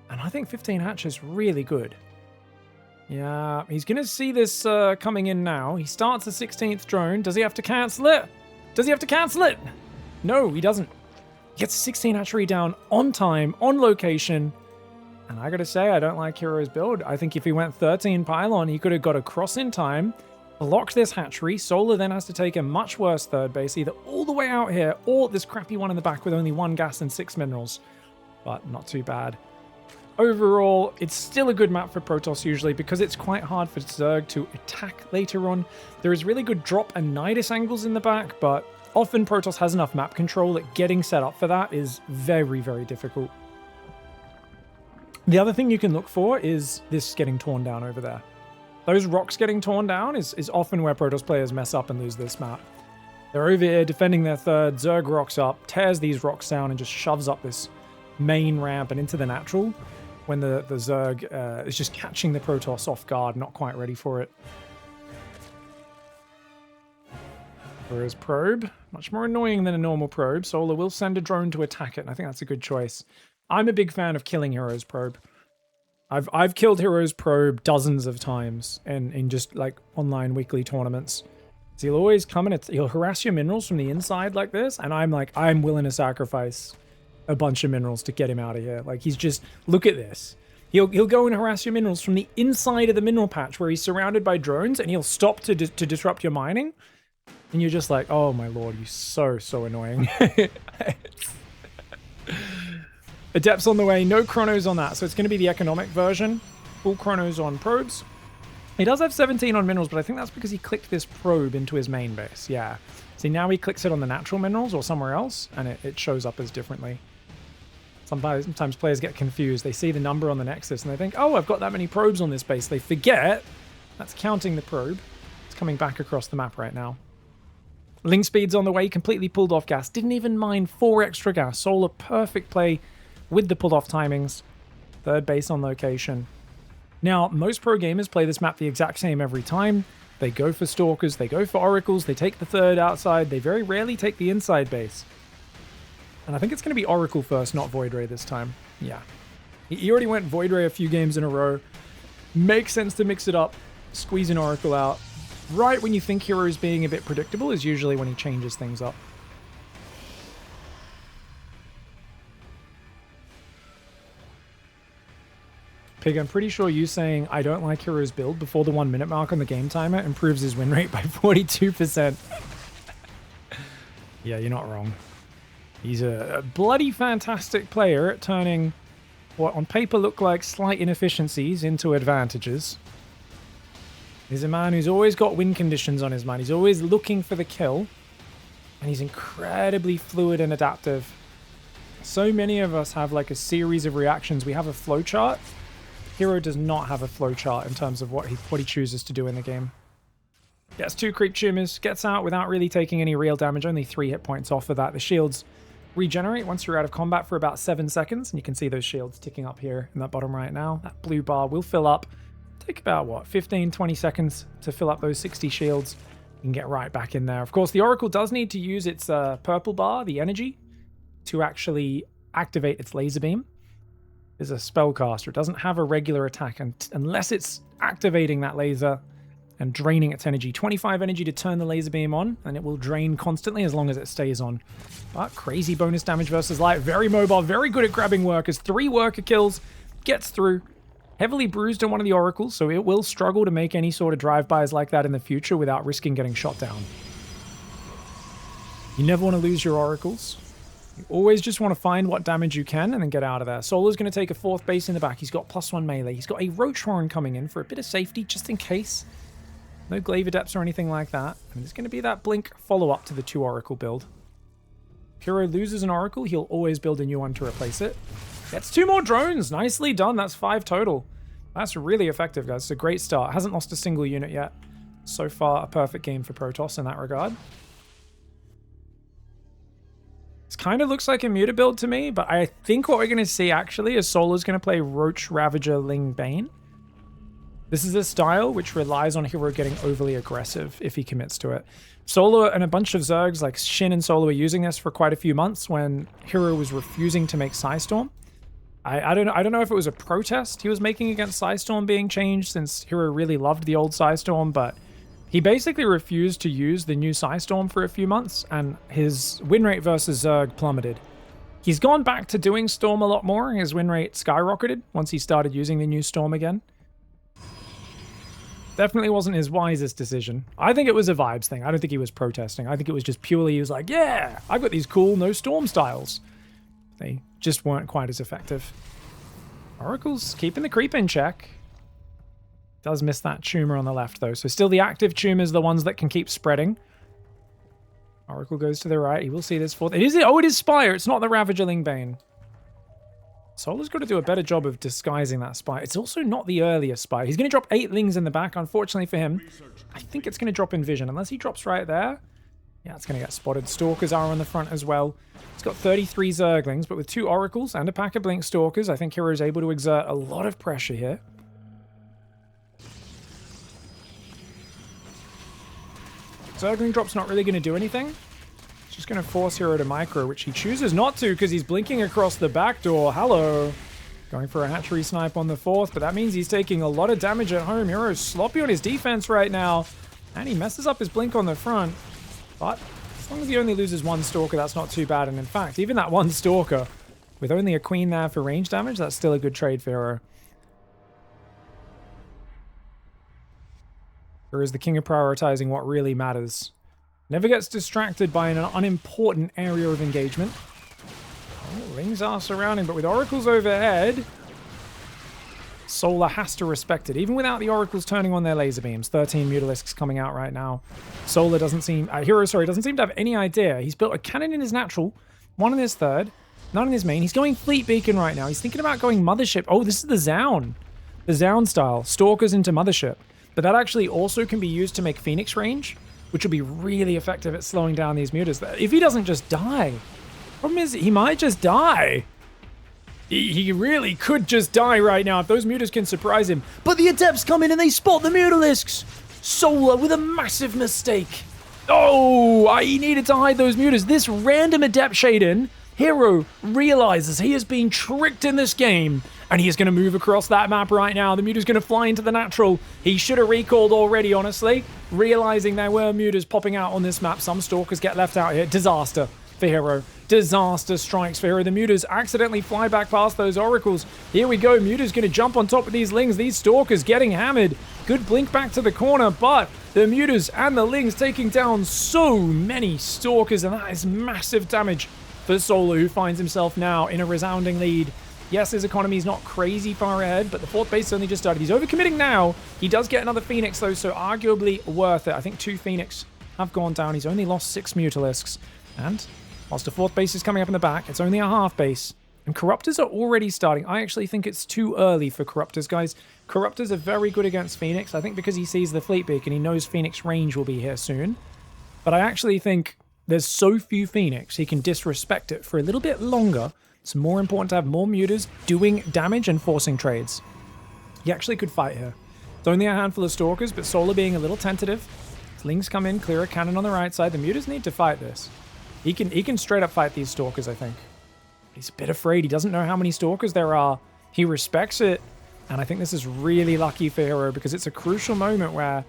And I think 15 hatch is really good. Yeah, he's going to see this coming in now. He starts the 16th drone. Does he have to cancel it? Does he have to cancel it? No, he doesn't. He gets 16 hatchery down on time, on location. And I got to say, I don't like Hero's build. I think if he went 13 pylon, he could have got across in time, blocked this hatchery. Solar then has to take a much worse third base, either all the way out here or this crappy one in the back with only 1 gas and 6 minerals. But not too bad. Overall, it's still a good map for Protoss usually because it's quite hard for Zerg to attack later on. There is really good drop and Nidus angles in the back, but often Protoss has enough map control that getting set up for that is very, very difficult. The other thing you can look for is this getting torn down over there. Those rocks getting torn down is often where Protoss players mess up and lose this map. They're over here defending their third, Zerg rocks up, tears these rocks down and just shoves up this main ramp and into the natural. When the Zerg is just catching the Protoss off guard, not quite ready for it. Whereas probe, much more annoying than a normal probe. Solar will send a drone to attack it, and I think that's a good choice. I'm a big fan of killing Hero's probe. I've killed Hero's probe dozens of times in just like online weekly tournaments. So he'll always come and he'll harass your minerals from the inside like this, and I'm willing to sacrifice a bunch of minerals to get him out of here. Like, he's just, look at this. He'll go and harass your minerals from the inside of the mineral patch where he's surrounded by drones, and he'll stop to disrupt your mining. And you're just like, oh my lord, you're so annoying. Adepts on the way, no chronos on that, so it's going to be the economic version. Full chronos on probes. He does have 17 on minerals, but I think that's because he clicked this probe into his main base. Yeah. See, now he clicks it on the natural minerals or somewhere else, and it shows up as differently. Sometimes players get confused. They see the number on the Nexus and they think, oh, I've got that many probes on this base. They forget that's counting the probe. It's coming back across the map right now. Ling speed's on the way, completely pulled off gas. Didn't even mind 4 extra gas. Solar, perfect play with the pulled off timings. Third base on location. Now, most pro gamers play this map the exact same every time. They go for Stalkers, they go for Oracles, they take the third outside. They very rarely take the inside base. And I think it's going to be Oracle first, not Void Ray this time. Yeah. He already went Void Ray a few games in a row. Makes sense to mix it up, squeeze an Oracle out. Right when you think Hero is being a bit predictable is usually when he changes things up. Pig, I'm pretty sure you saying I don't like Hero's build before the 1 minute mark on the game timer improves his win rate by 42%. Yeah, you're not wrong. He's a bloody fantastic player at turning what on paper look like slight inefficiencies into advantages. He's a man who's always got win conditions on his mind. He's always looking for the kill. And he's incredibly fluid and adaptive. So many of us have like a series of reactions. We have a flowchart. Hero does not have a flowchart in terms of what he chooses to do in the game. Gets 2 creep tumors, gets out without really taking any real damage, only 3 hit points off of that. The shields regenerate once you're out of combat for about 7 seconds, and you can see those shields ticking up here in that bottom right now. That blue bar will fill up. Take about, what, 15, 20 seconds to fill up those 60 shields. You can get right back in there. Of course, the Oracle does need to use its purple bar, the energy, to actually activate its laser beam. It's a spellcaster. It doesn't have a regular attack unless it's activating that laser and draining its energy. 25 energy to turn the laser beam on, and it will drain constantly as long as it stays on. But crazy bonus damage versus light. Very mobile, very good at grabbing workers. 3 worker kills, gets through. Heavily bruised on one of the Oracles, so it will struggle to make any sort of drive-bys like that in the future without risking getting shot down. You never want to lose your Oracles. You always just want to find what damage you can and then get out of there. Solar's going to take a 4th base in the back. He's got +1 melee. He's got a Roach Horn coming in for a bit of safety, just in case. No Glaive Adepts or anything like that. And there's going to be that Blink follow-up to the 2 Oracle build. If Hero loses an Oracle, he'll always build a new one to replace it. Gets 2 more drones. Nicely done. That's 5 total. That's really effective, guys. It's a great start. Hasn't lost a single unit yet. So far, a perfect game for Protoss in that regard. This kind of looks like a Muta build to me, but I think what we're going to see actually is Solar's going to play Roach Ravager Ling Bane. This is a style which relies on Hero getting overly aggressive if he commits to it. Solar and a bunch of Zergs like Shin and Solar were using this for quite a few months when Hero was refusing to make Psystorm. I don't know if it was a protest he was making against Psystorm being changed, since Hero really loved the old Psystorm, but he basically refused to use the new Psystorm for a few months, and his win rate versus Zerg plummeted. He's gone back to doing Storm a lot more. His win rate skyrocketed once he started using the new Storm again. Definitely wasn't his wisest decision. I think it was a vibes thing. I don't think he was protesting. I think it was just purely, he was like, yeah, I've got these cool no Storm styles. They just weren't quite as effective. Oracle's keeping the creep in check. Does miss that tumor on the left, though. So still the active tumors, the ones that can keep spreading. Oracle goes to the right. He will see this 4th. It is Spire. It's not the Ravager Ling Bane. Solar's got to do a better job of disguising that Spire. It's also not the earliest Spire. He's going to drop 8 Lings in the back, unfortunately for him. I think it's going to drop in vision, unless he drops right there. Yeah, it's going to get spotted. Stalkers are on the front as well. He's got 33 Zerglings, but with 2 Oracles and a pack of Blink Stalkers, I think Hero's able to exert a lot of pressure here. Zergling drop's not really going to do anything. It's just going to force Hero to micro, which he chooses not to because he's blinking across the back door. Hello. Going for a hatchery snipe on the 4th, but that means he's taking a lot of damage at home. Hero's sloppy on his defense right now, and he messes up his blink on the front. But as long as he only loses 1 Stalker, that's not too bad. And in fact, even that 1 Stalker, with only a Queen there for range damage, that's still a good trade for Hero. Hero is the king of prioritizing what really matters. Never gets distracted by an unimportant area of engagement. Oh, Lings are surrounding, but with Oracles overhead, Solar has to respect it, even without the Oracles turning on their laser beams. 13 Mutalisks coming out right now. Solar doesn't seem... Hero, sorry, doesn't seem to have any idea. He's built a cannon in his natural, 1 in his 3rd, none in his main. He's going Fleet Beacon right now. He's thinking about going Mothership. Oh, this is the Zaun. The Zaun style. Stalkers into Mothership. But that actually also can be used to make Phoenix range, which will be really effective at slowing down these mutas. If he doesn't just die. Problem is, he might just die. He really could just die right now if those mutas can surprise him. But the Adepts come in and they spot the Mutalisks. Solar with a massive mistake. Oh, he needed to hide those mutas. This random Adept shade-in, Hero realizes he has been tricked in this game, and he is going to move across that map right now. The muta's going to fly into the natural. He should have recalled already, honestly, realizing there were mutas popping out on this map. Some Stalkers get left out here. Disaster for Hero. Disaster strikes for Hero. The mutas accidentally fly back past those Oracles. Here we go. Muta's going to jump on top of these Lings. These Stalkers getting hammered. Good blink back to the corner, but the mutas and the Lings taking down so many Stalkers, and that is massive damage for Solar, who finds himself now in a resounding lead. Yes, his economy is not crazy far ahead, but the 4th base only just started. He's overcommitting now. He does get another Phoenix, though, so arguably worth it. I think 2 Phoenix have gone down. He's only lost 6 Mutalisks. And whilst the 4th base is coming up in the back, it's only a half base. And Corruptors are already starting. I actually think it's too early for Corruptors, guys. Corruptors are very good against Phoenix. I think because he sees the Fleet Beacon, he knows Phoenix range will be here soon. But I actually think there's so few Phoenix, he can disrespect it for a little bit longer. It's more important to have more mutas doing damage and forcing trades. He actually could fight here. It's only a handful of Stalkers, but Solar being a little tentative. Lings come in, clear a cannon on the right side. The Mutas need to fight this. He can straight up fight these Stalkers, I think. He's a bit afraid. He doesn't know how many Stalkers there are. He respects it. And I think this is really lucky for Hero because it's a crucial moment where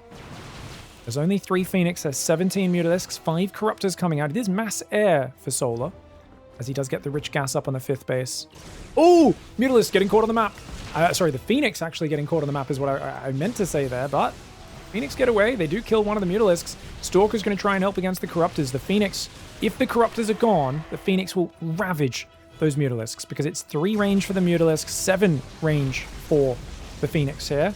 there's only 3 Phoenix, there's 17 Mutalisks, 5 Corruptors coming out. It is mass air for Solar, as he does get the rich gas up on the 5th base. Oh! Mutalisk getting caught on the map. Sorry, the Phoenix actually getting caught on the map is what I meant to say there, but Phoenix get away. They do kill one of the Mutalisks. Stalker's going to try and help against the Corruptors. The Phoenix, if the Corruptors are gone, the Phoenix will ravage those Mutalisks because it's 3 range for the Mutalisk, 7 range for the Phoenix here.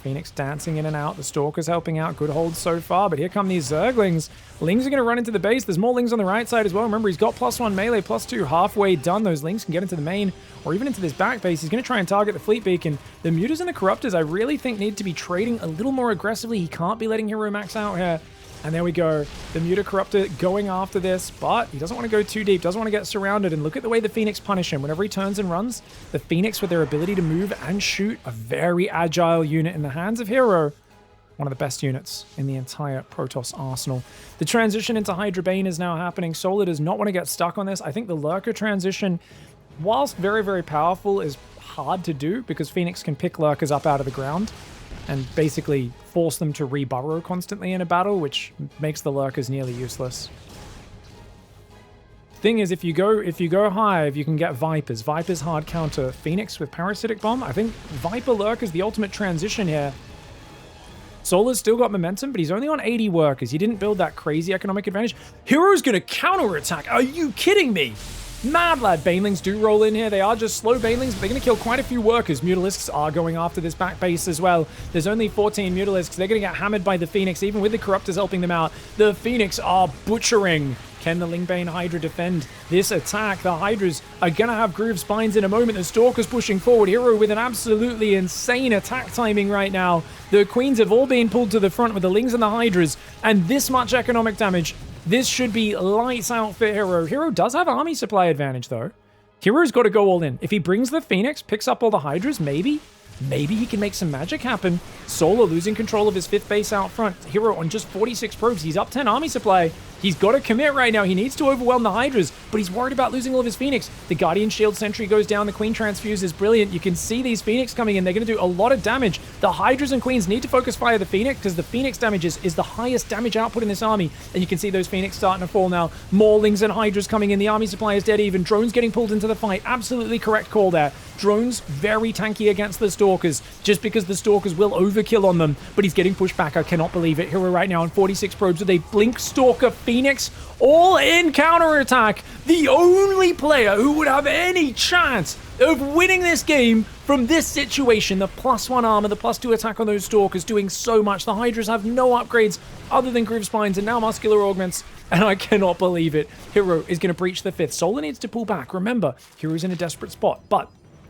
Phoenix dancing in and out. The Stalker's helping out. Good hold so far, but here come these Zerglings. Lings are going to run into the base. There's more Lings on the right side as well. Remember, he's got +1 melee, +2 halfway done. Those Lings can get into the main or even into this back base. He's going to try and target the Fleet Beacon. The Mutas and the Corruptors, I really think, need to be trading a little more aggressively. He can't be letting Hero max out here. And there we go. The Muta Corruptor going after this, but he doesn't want to go too deep, doesn't want to get surrounded. And look at the way the Phoenix punish him. Whenever he turns and runs, the Phoenix, with their ability to move and shoot, a very agile unit in the hands of Hero. One of the best units in the entire Protoss arsenal. The transition into Hydra Bane is now happening. Solar does not want to get stuck on this. I think the Lurker transition, whilst very, very powerful, is hard to do because Phoenix can pick Lurkers up out of the ground and basically force them to re-burrow constantly in a battle, which makes the Lurkers nearly useless. Thing is, if you go Hive, you can get Vipers. Vipers hard counter Phoenix with Parasitic Bomb. I think Viper Lurk is the ultimate transition here. Solar's still got momentum, but he's only on 80 workers. He didn't build that crazy economic advantage. Hero's gonna counterattack. Are you kidding me? Mad lad. Banelings do roll in here. They are just slow Banelings, but they're going to kill quite a few workers. Mutalisks are going after this back base as well. There's only 14 Mutalisks. They're going to get hammered by the Phoenix, even with the Corruptors helping them out. The Phoenix are butchering. Can the Lingbane Hydra defend this attack? The Hydras are going to have Groove Spines in a moment. The Stalker's pushing forward. Hero with an absolutely insane attack timing right now. The Queens have all been pulled to the front with the Lings and the Hydras, and this much economic damage. This should be lights out for Hero. Hero does have army supply advantage, though. Hero's got to go all in. If he brings the Phoenix, picks up all the Hydras, maybe he can make some magic happen. Solar losing control of his 5th base out front. Hero on just 46 probes. He's up 10 army supply. He's got to commit right now. He needs to overwhelm the Hydras, but he's worried about losing all of his Phoenix. The Guardian Shield Sentry goes down. The Queen Transfuse is brilliant. You can see these Phoenix coming in. They're going to do a lot of damage. The Hydras and Queens need to focus fire the Phoenix because the Phoenix damage is the highest damage output in this army. And you can see those Phoenix starting to fall now. More Lings and Hydras coming in. The army supply is dead even. Drones getting pulled into the fight. Absolutely correct call there. Drones very tanky against the Stalkers just because the Stalkers will overkill on them. But he's getting pushed back. I cannot believe it. Hero right now on 46 probes with a Blink Stalker Phoenix. All in counterattack. The only player who would have any chance of winning this game from this situation. The +1 armor, the +2 attack on those Stalkers doing so much. The Hydras have no upgrades other than Groove Spines and now Muscular Augments. And I cannot believe it. Hero is going to breach the 5th. Solar needs to pull back. Remember, Hero's in a desperate spot. But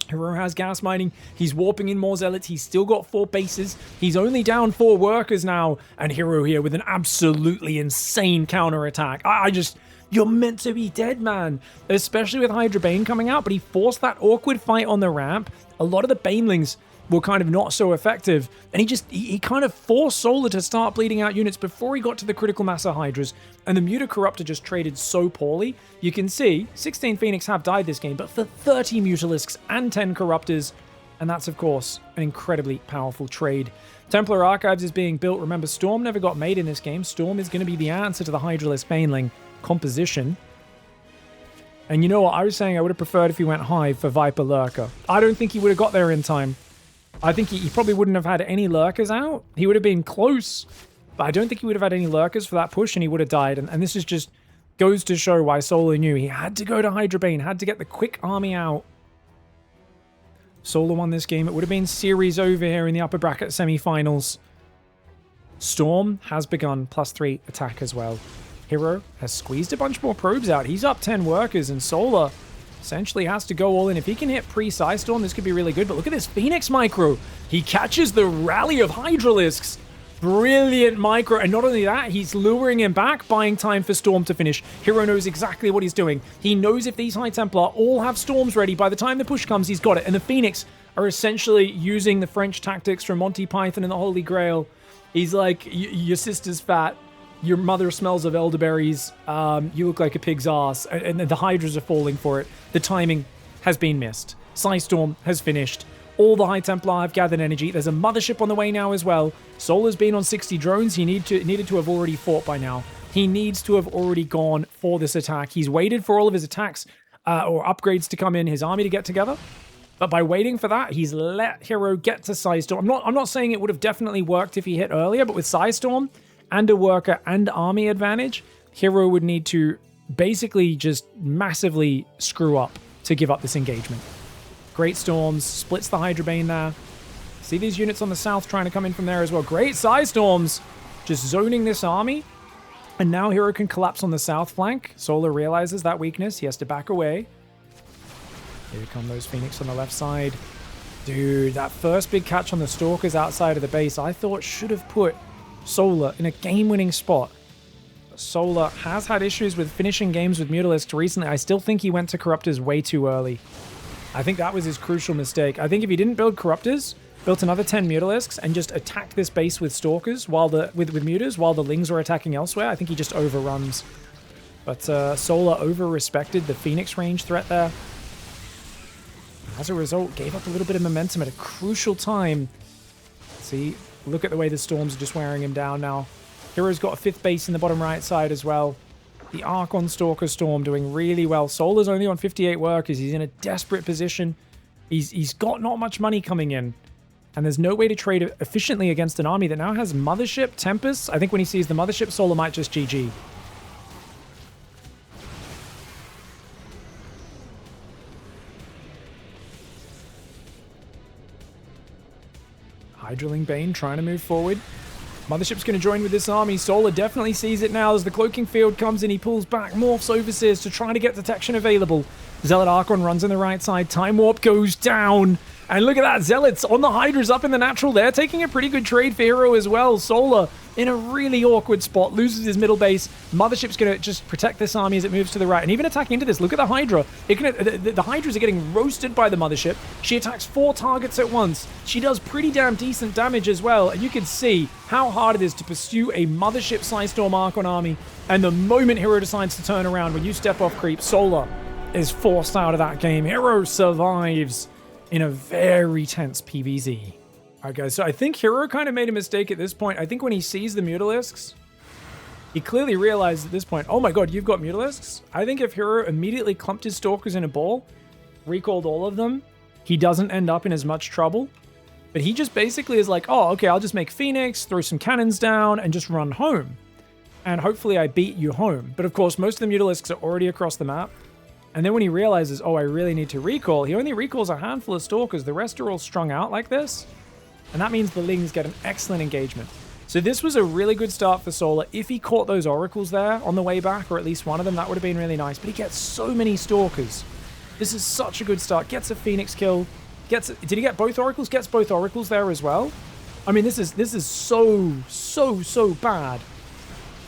Hero has gas mining. He's warping in more Zealots. He's still got 4 bases. He's only down 4 workers now. And Hero here with an absolutely insane counterattack. You're meant to be dead, man. Especially with Hydra Bane coming out. But he forced that awkward fight on the ramp. A lot of the Banelings were kind of not so effective. And he kind of forced Solar to start bleeding out units before he got to the critical mass of Hydras. And the Muta Corruptor just traded so poorly. You can see 16 Phoenix have died this game, but for 30 Mutalisks and 10 Corruptors. And that's, of course, an incredibly powerful trade. Templar Archives is being built. Remember, Storm never got made in this game. Storm is going to be the answer to the Hydralisk Baneling composition. And you know what? I was saying I would have preferred if he went Hive for Viper Lurker. I don't think he would have got there in time. I think he probably wouldn't have had any Lurkers out. He would have been close, but I don't think he would have had any Lurkers for that push, and he would have died. And this is just goes to show why Solar knew he had to go to Hydra Bane, had to get the quick army out. Solar won this game. It would have been series over here in the upper bracket semifinals. Storm has begun +3 attack as well. Hero has squeezed a bunch more probes out. He's up 10 workers, and Solar essentially has to go all in. If he can hit pre-Psy Storm, this could be really good. But look at this Phoenix micro. He catches the rally of Hydralisks. Brilliant micro. And not only that, he's luring him back, buying time for Storm to finish. Hero knows exactly what he's doing. He knows if these High Templar all have Storms ready, by the time the push comes, he's got it. And the Phoenix are essentially using the French tactics from Monty Python and the Holy Grail He's like, your sister's fat. Your mother smells of elderberries. You look like a pig's ass. And the Hydras are falling for it. The timing has been missed. Psystorm has finished. All the High Templar have gathered energy. There's a mothership on the way now as well. Solar's been on 60 drones. He needed to have already fought by now. He needs to have already gone for this attack. He's waited for all of his attacks or upgrades to come in, his army to get together. But by waiting for that, he's let Hero get to Psystorm. I'm not saying it would have definitely worked if he hit earlier, but with Psystorm and a worker and army advantage, Hero would need to basically just massively screw up to give up this engagement. Great Storms, splits the Hydra Bane there. See these units on the south trying to come in from there as well. Great Psystorms, just zoning this army. And now Hero can collapse on the south flank. Solar realizes that weakness. He has to back away. Here come those Phoenix on the left side. Dude, that first big catch on the Stalkers outside of the base, I thought should have put Solar in a game-winning spot. But Solar has had issues with finishing games with Mutalisks recently. I still think he went to Corruptors way too early. I think that was his crucial mistake. I think if he didn't build Corruptors, built another 10 Mutalisks, and just attacked this base with Stalkers with Muters while the Lings were attacking elsewhere, I think he just overruns. But Solar over-respected the Phoenix range threat there. As a result, gave up a little bit of momentum at a crucial time. See, look at the way the Storms are just wearing him down now. Hero's got a 5th base in the bottom right side as well. The Arc on Stalker Storm doing really well. Solar's only on 58 workers. He's in a desperate position. He's got not much money coming in. And there's no way to trade efficiently against an army that now has Mothership, Tempest. I think when he sees the Mothership, Solar might just GG. Hydraling Bane trying to move forward. Mothership's going to join with this army. Solar definitely sees it now as the cloaking field comes in. He pulls back, morphs Overseers to try to get detection available. Zealot Archon runs on the right side. Time Warp goes down. And look at that. Zealots on the Hydras up in the natural there. Taking a pretty good trade for Hero as well. Solar in a really awkward spot. Loses his middle base. Mothership's going to just protect this army as it moves to the right. And even attacking into this. Look at the Hydra. The Hydras are getting roasted by the Mothership. She attacks 4 targets at once. She does pretty damn decent damage as well. And you can see how hard it is to pursue a Mothership Psystorm Archon army. And the moment Hero decides to turn around, when you step off creep, Solar is forced out of that game. Hero survives in a very tense PvZ. Alright guys, so I think Hero kind of made a mistake at this point. I think when he sees the Mutalisks, he clearly realized at this point, oh my god, you've got Mutalisks? I think if Hero immediately clumped his Stalkers in a ball, recalled all of them, he doesn't end up in as much trouble. But he just basically is like, oh, okay, I'll just make Phoenix, throw some cannons down, and just run home. And hopefully I beat you home. But of course, most of the Mutalisks are already across the map. And then when he realizes, oh, I really need to recall, he only recalls a handful of Stalkers. The rest are all strung out like this. And that means the Lings get an excellent engagement. So this was a really good start for Solar. If he caught those Oracles there on the way back, or at least one of them, that would have been really nice. But he gets so many Stalkers. This is such a good start. Gets a Phoenix kill. Did he get both Oracles? Gets both Oracles there as well. I mean, this is so bad.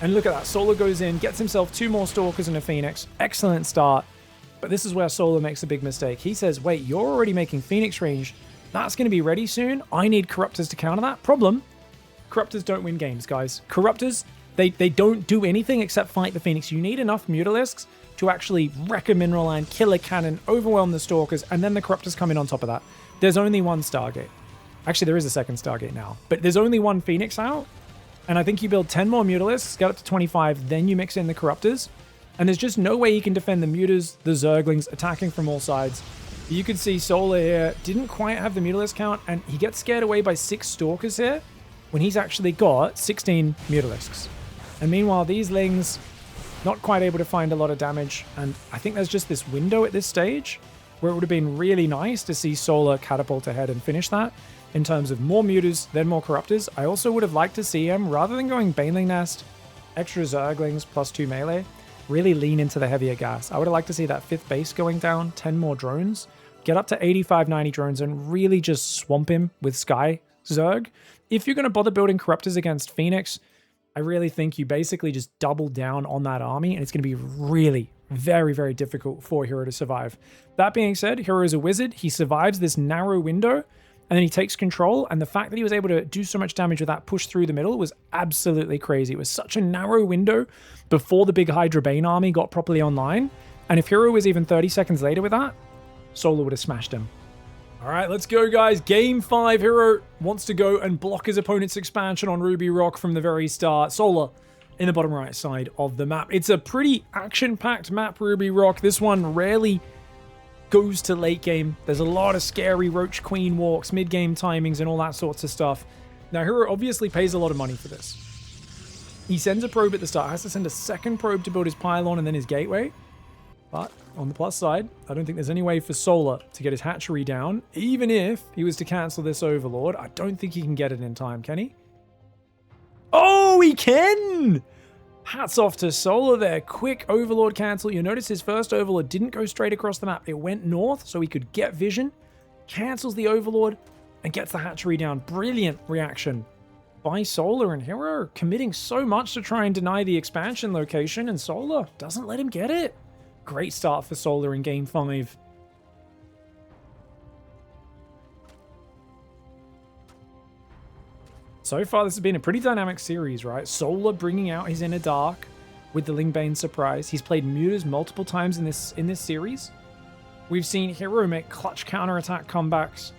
And look at that. Solar goes in, gets himself 2 more Stalkers and a Phoenix. Excellent start. But this is where Solar makes a big mistake. He says, wait, you're already making Phoenix range. That's going to be ready soon. I need Corruptors to counter that. Problem, Corruptors don't win games, guys. Corruptors, they don't do anything except fight the Phoenix. You need enough Mutalisks to actually wreck a Mineral Line, kill a cannon, overwhelm the Stalkers, and then the Corruptors come in on top of that. There's only one Stargate. Actually, there is a second Stargate now. But there's only one Phoenix out. And I think you build 10 more Mutalisks, get up to 25, then you mix in the Corruptors. And there's just no way you can defend the Muters, the Zerglings, attacking from all sides. You could see Solar here didn't quite have the Mutalisk count, and he gets scared away by 6 Stalkers here, when he's actually got 16 Mutalisks. And meanwhile, these Lings, not quite able to find a lot of damage, and I think there's just this window at this stage, where it would have been really nice to see Solar catapult ahead and finish that, in terms of more Muters, then more Corruptors. I also would have liked to see him, rather than going Baneling Nest, extra Zerglings, plus 2 melee, really lean into the heavier gas. I would have liked to see that 5th base going down, 10 more drones, get up to 85, 90 drones, and really just swamp him with Sky Zerg. If you're going to bother building Corruptors against Phoenix, I really think you basically just double down on that army, and it's going to be really, very, very difficult for Hero to survive. That being said, Hero is a wizard. He survives this narrow window, and then he takes control. And the fact that he was able to do so much damage with that push through the middle was absolutely crazy. It was such a narrow window before the big Hydra Bane army got properly online. And if Hero was even 30 seconds later with that, Solar would have smashed him. All right, let's go, guys. Game 5. Hero wants to go and block his opponent's expansion on Ruby Rock from the very start. Solar in the bottom right side of the map. It's a pretty action-packed map, Ruby Rock. This one rarely goes to late game. There's a lot of scary Roach Queen walks, mid-game timings, and all that sorts of stuff. Now, Hero obviously pays a lot of money for this. He sends a probe at the start, has to send a second probe to build his pylon and then his gateway. But on the plus side, I don't think there's any way for Solar to get his hatchery down. Even if he was to cancel this Overlord, I don't think he can get it in time, can he? Oh, he can! Hats off to Solar there. Quick Overlord cancel. You notice his first Overlord didn't go straight across the map. It went north so he could get vision. Cancels the Overlord and gets the hatchery down. Brilliant reaction by Solar, and Hero committing so much to try and deny the expansion location, and Solar doesn't let him get it. Great start for Solar in Game 5. So far, this has been a pretty dynamic series, right? Solar bringing out his inner dark with the Lingbane surprise. He's played mutas multiple times in this series. We've seen Hero make clutch counterattack comebacks.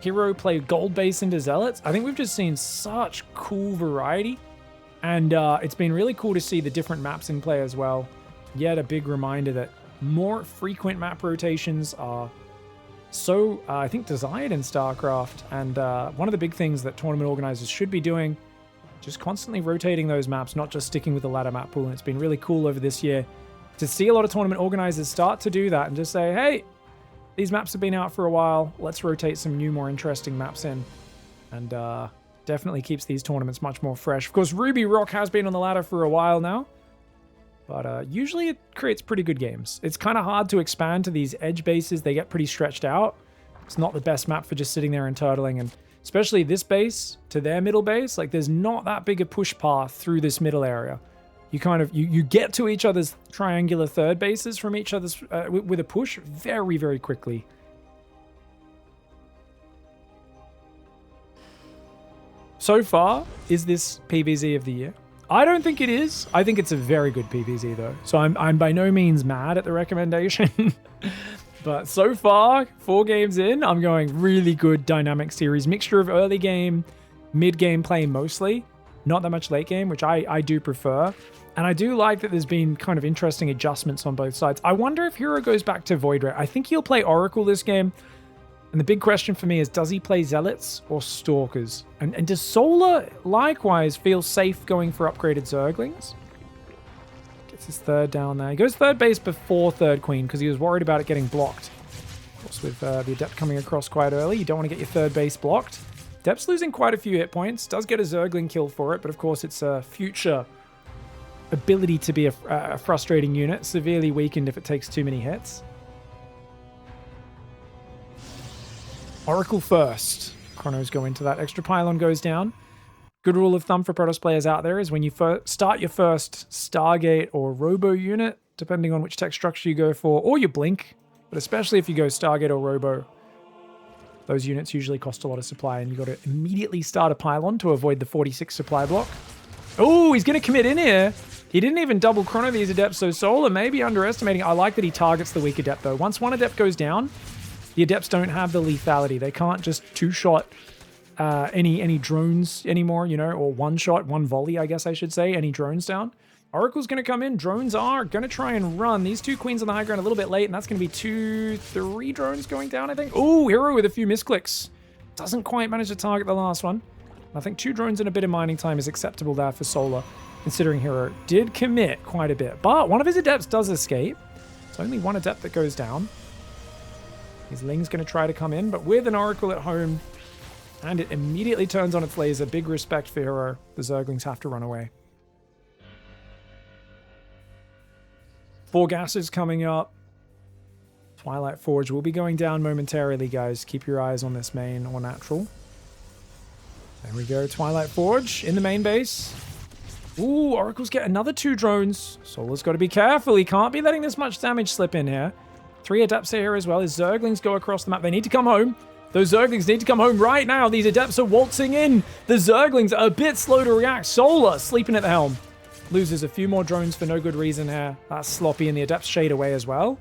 Hero play gold base into Zealots. I think we've just seen such cool variety. And it's been really cool to see the different maps in play as well. Yet a big reminder that more frequent map rotations are so, I think, desired in StarCraft. And one of the big things that tournament organizers should be doing, just constantly rotating those maps, not just sticking with the ladder map pool. And it's been really cool over this year to see a lot of tournament organizers start to do that and just say, hey, these maps have been out for a while. Let's rotate some new, more interesting maps in. And definitely keeps these tournaments much more fresh. Of course, Ruby Rock has been on the ladder for a while now. But usually it creates pretty good games. It's kind of hard to expand to these edge bases. They get pretty stretched out. It's not the best map for just sitting there and turtling. And especially this base to their middle base, like there's not that big a push path through this middle area. You kind of, you get to each other's triangular third bases from each other's, with a push very, very quickly. So far, is this PvZ of the year? I don't think it is. I think it's a very good PvZ though. So I'm by no means mad at the recommendation. But so far, 4 games in, I'm going really good dynamic series. Mixture of early game, mid game play mostly. Not that much late game, which I do prefer. And I do like that there's been kind of interesting adjustments on both sides. I wonder if Hero goes back to Void Ray. I think he'll play Oracle this game. And the big question for me is, does he play Zealots or Stalkers? And does Solar likewise feel safe going for upgraded Zerglings? Gets his third down there. He goes third base before third queen because he was worried about it getting blocked. Of course, with the Adept coming across quite early, you don't want to get your third base blocked. Adept's losing quite a few hit points. Does get a Zergling kill for it, but of course it's a future ability to be a frustrating unit. Severely weakened if it takes too many hits. Oracle first. Chronos go into that. Extra pylon goes down. Good rule of thumb for Protoss players out there is when you start your first Stargate or Robo unit, depending on which tech structure you go for, or you blink, but especially if you go Stargate or Robo, those units usually cost a lot of supply, and you got to immediately start a pylon to avoid the 46 supply block. Oh, he's going to commit in here. He didn't even double chrono these Adepts, so Solar may be underestimating. I like that he targets the weak Adept, though. Once one Adept goes down, the Adepts don't have the lethality. They can't just two-shot any drones anymore, you know, or one-shot, one volley, I guess I should say, any drones down. Oracle's going to come in. Drones are going to try and run. These 2 queens on the high ground a little bit late, and that's going to be 3 drones going down, I think. Oh, Hero with a few misclicks. Doesn't quite manage to target the last one. I think 2 drones and a bit of mining time is acceptable there for Solar, considering Hero did commit quite a bit. But one of his Adepts does escape. It's only one Adept that goes down. His Ling's going to try to come in, but with an Oracle at home, and it immediately turns on its laser. Big respect for Hero. The Zerglings have to run away. 4 gases coming up. Twilight Forge will be going down momentarily, guys. Keep your eyes on this main or natural. There we go. Twilight Forge in the main base. Ooh, Oracles get another 2 drones. Solar's got to be careful. He can't be letting this much damage slip in here. 3 Adepts are here as well. His Zerglings go across the map. They need to come home. Those Zerglings need to come home right now. These Adepts are waltzing in. The Zerglings are a bit slow to react. Solar sleeping at the helm. Loses a few more drones for no good reason here. That's sloppy, and the Adepts shade away as well.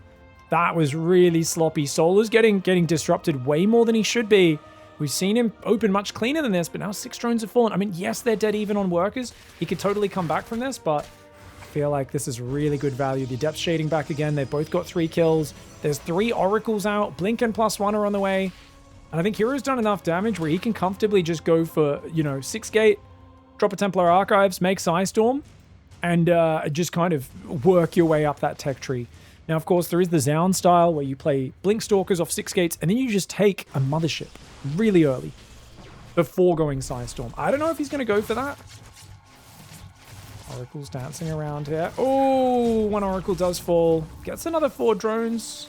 That was really sloppy. Solar's getting disrupted way more than he should be. We've seen him open much cleaner than this, but now 6 drones have fallen. I mean, yes, they're dead even on workers. He could totally come back from this, but I feel like this is really good value. The Adepts shading back again. They've both got 3 kills. There's 3 Oracles out. Blink and +1 are on the way. And I think Hero's done enough damage where he can comfortably just go for, 6 gate, drop a Templar Archives, make Psystorm, and just kind of work your way up that tech tree. Now, of course, there is the Zound style where you play Blink Stalkers off 6 gates, and then you just take a Mothership really early before going Psystorm. I don't know if he's going to go for that. Oracle's dancing around here. Oh, 1 Oracle does fall. Gets another 4 drones.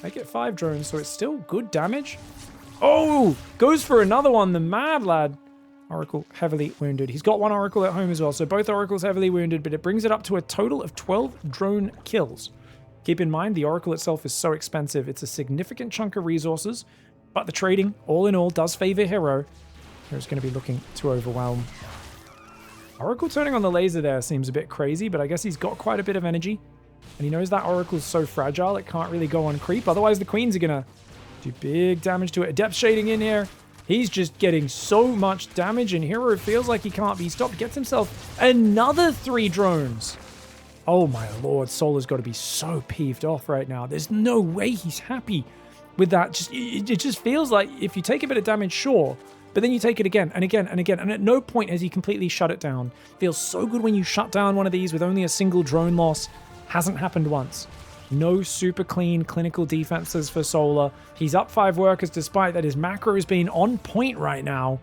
Make it 5 drones, so it's still good damage. Oh, goes for another one, the mad lad. Oracle heavily wounded. He's got 1 Oracle at home as well, so both Oracles heavily wounded, but it brings it up to a total of 12 drone kills. Keep in mind, the Oracle itself is so expensive. It's a significant chunk of resources, but the trading, all in all, does favor Hero. Hero's going to be looking to overwhelm. Oracle turning on the laser there seems a bit crazy, but I guess he's got quite a bit of energy. And he knows that Oracle's so fragile, it can't really go on creep. Otherwise, the Queens are going to do big damage to it. Adept shading in here. He's just getting so much damage, and Hero feels like he can't be stopped. Gets himself another 3 drones. Oh my lord, Solar's got to be so peeved off right now. There's no way he's happy with that. It just feels like if you take a bit of damage, sure, but then you take it again and again and again, and at no point has he completely shut it down. Feels so good when you shut down one of these with only a single drone loss. Hasn't happened once. No super clean clinical defenses for Solar. He's up 5 workers despite that his macro has been on point right now.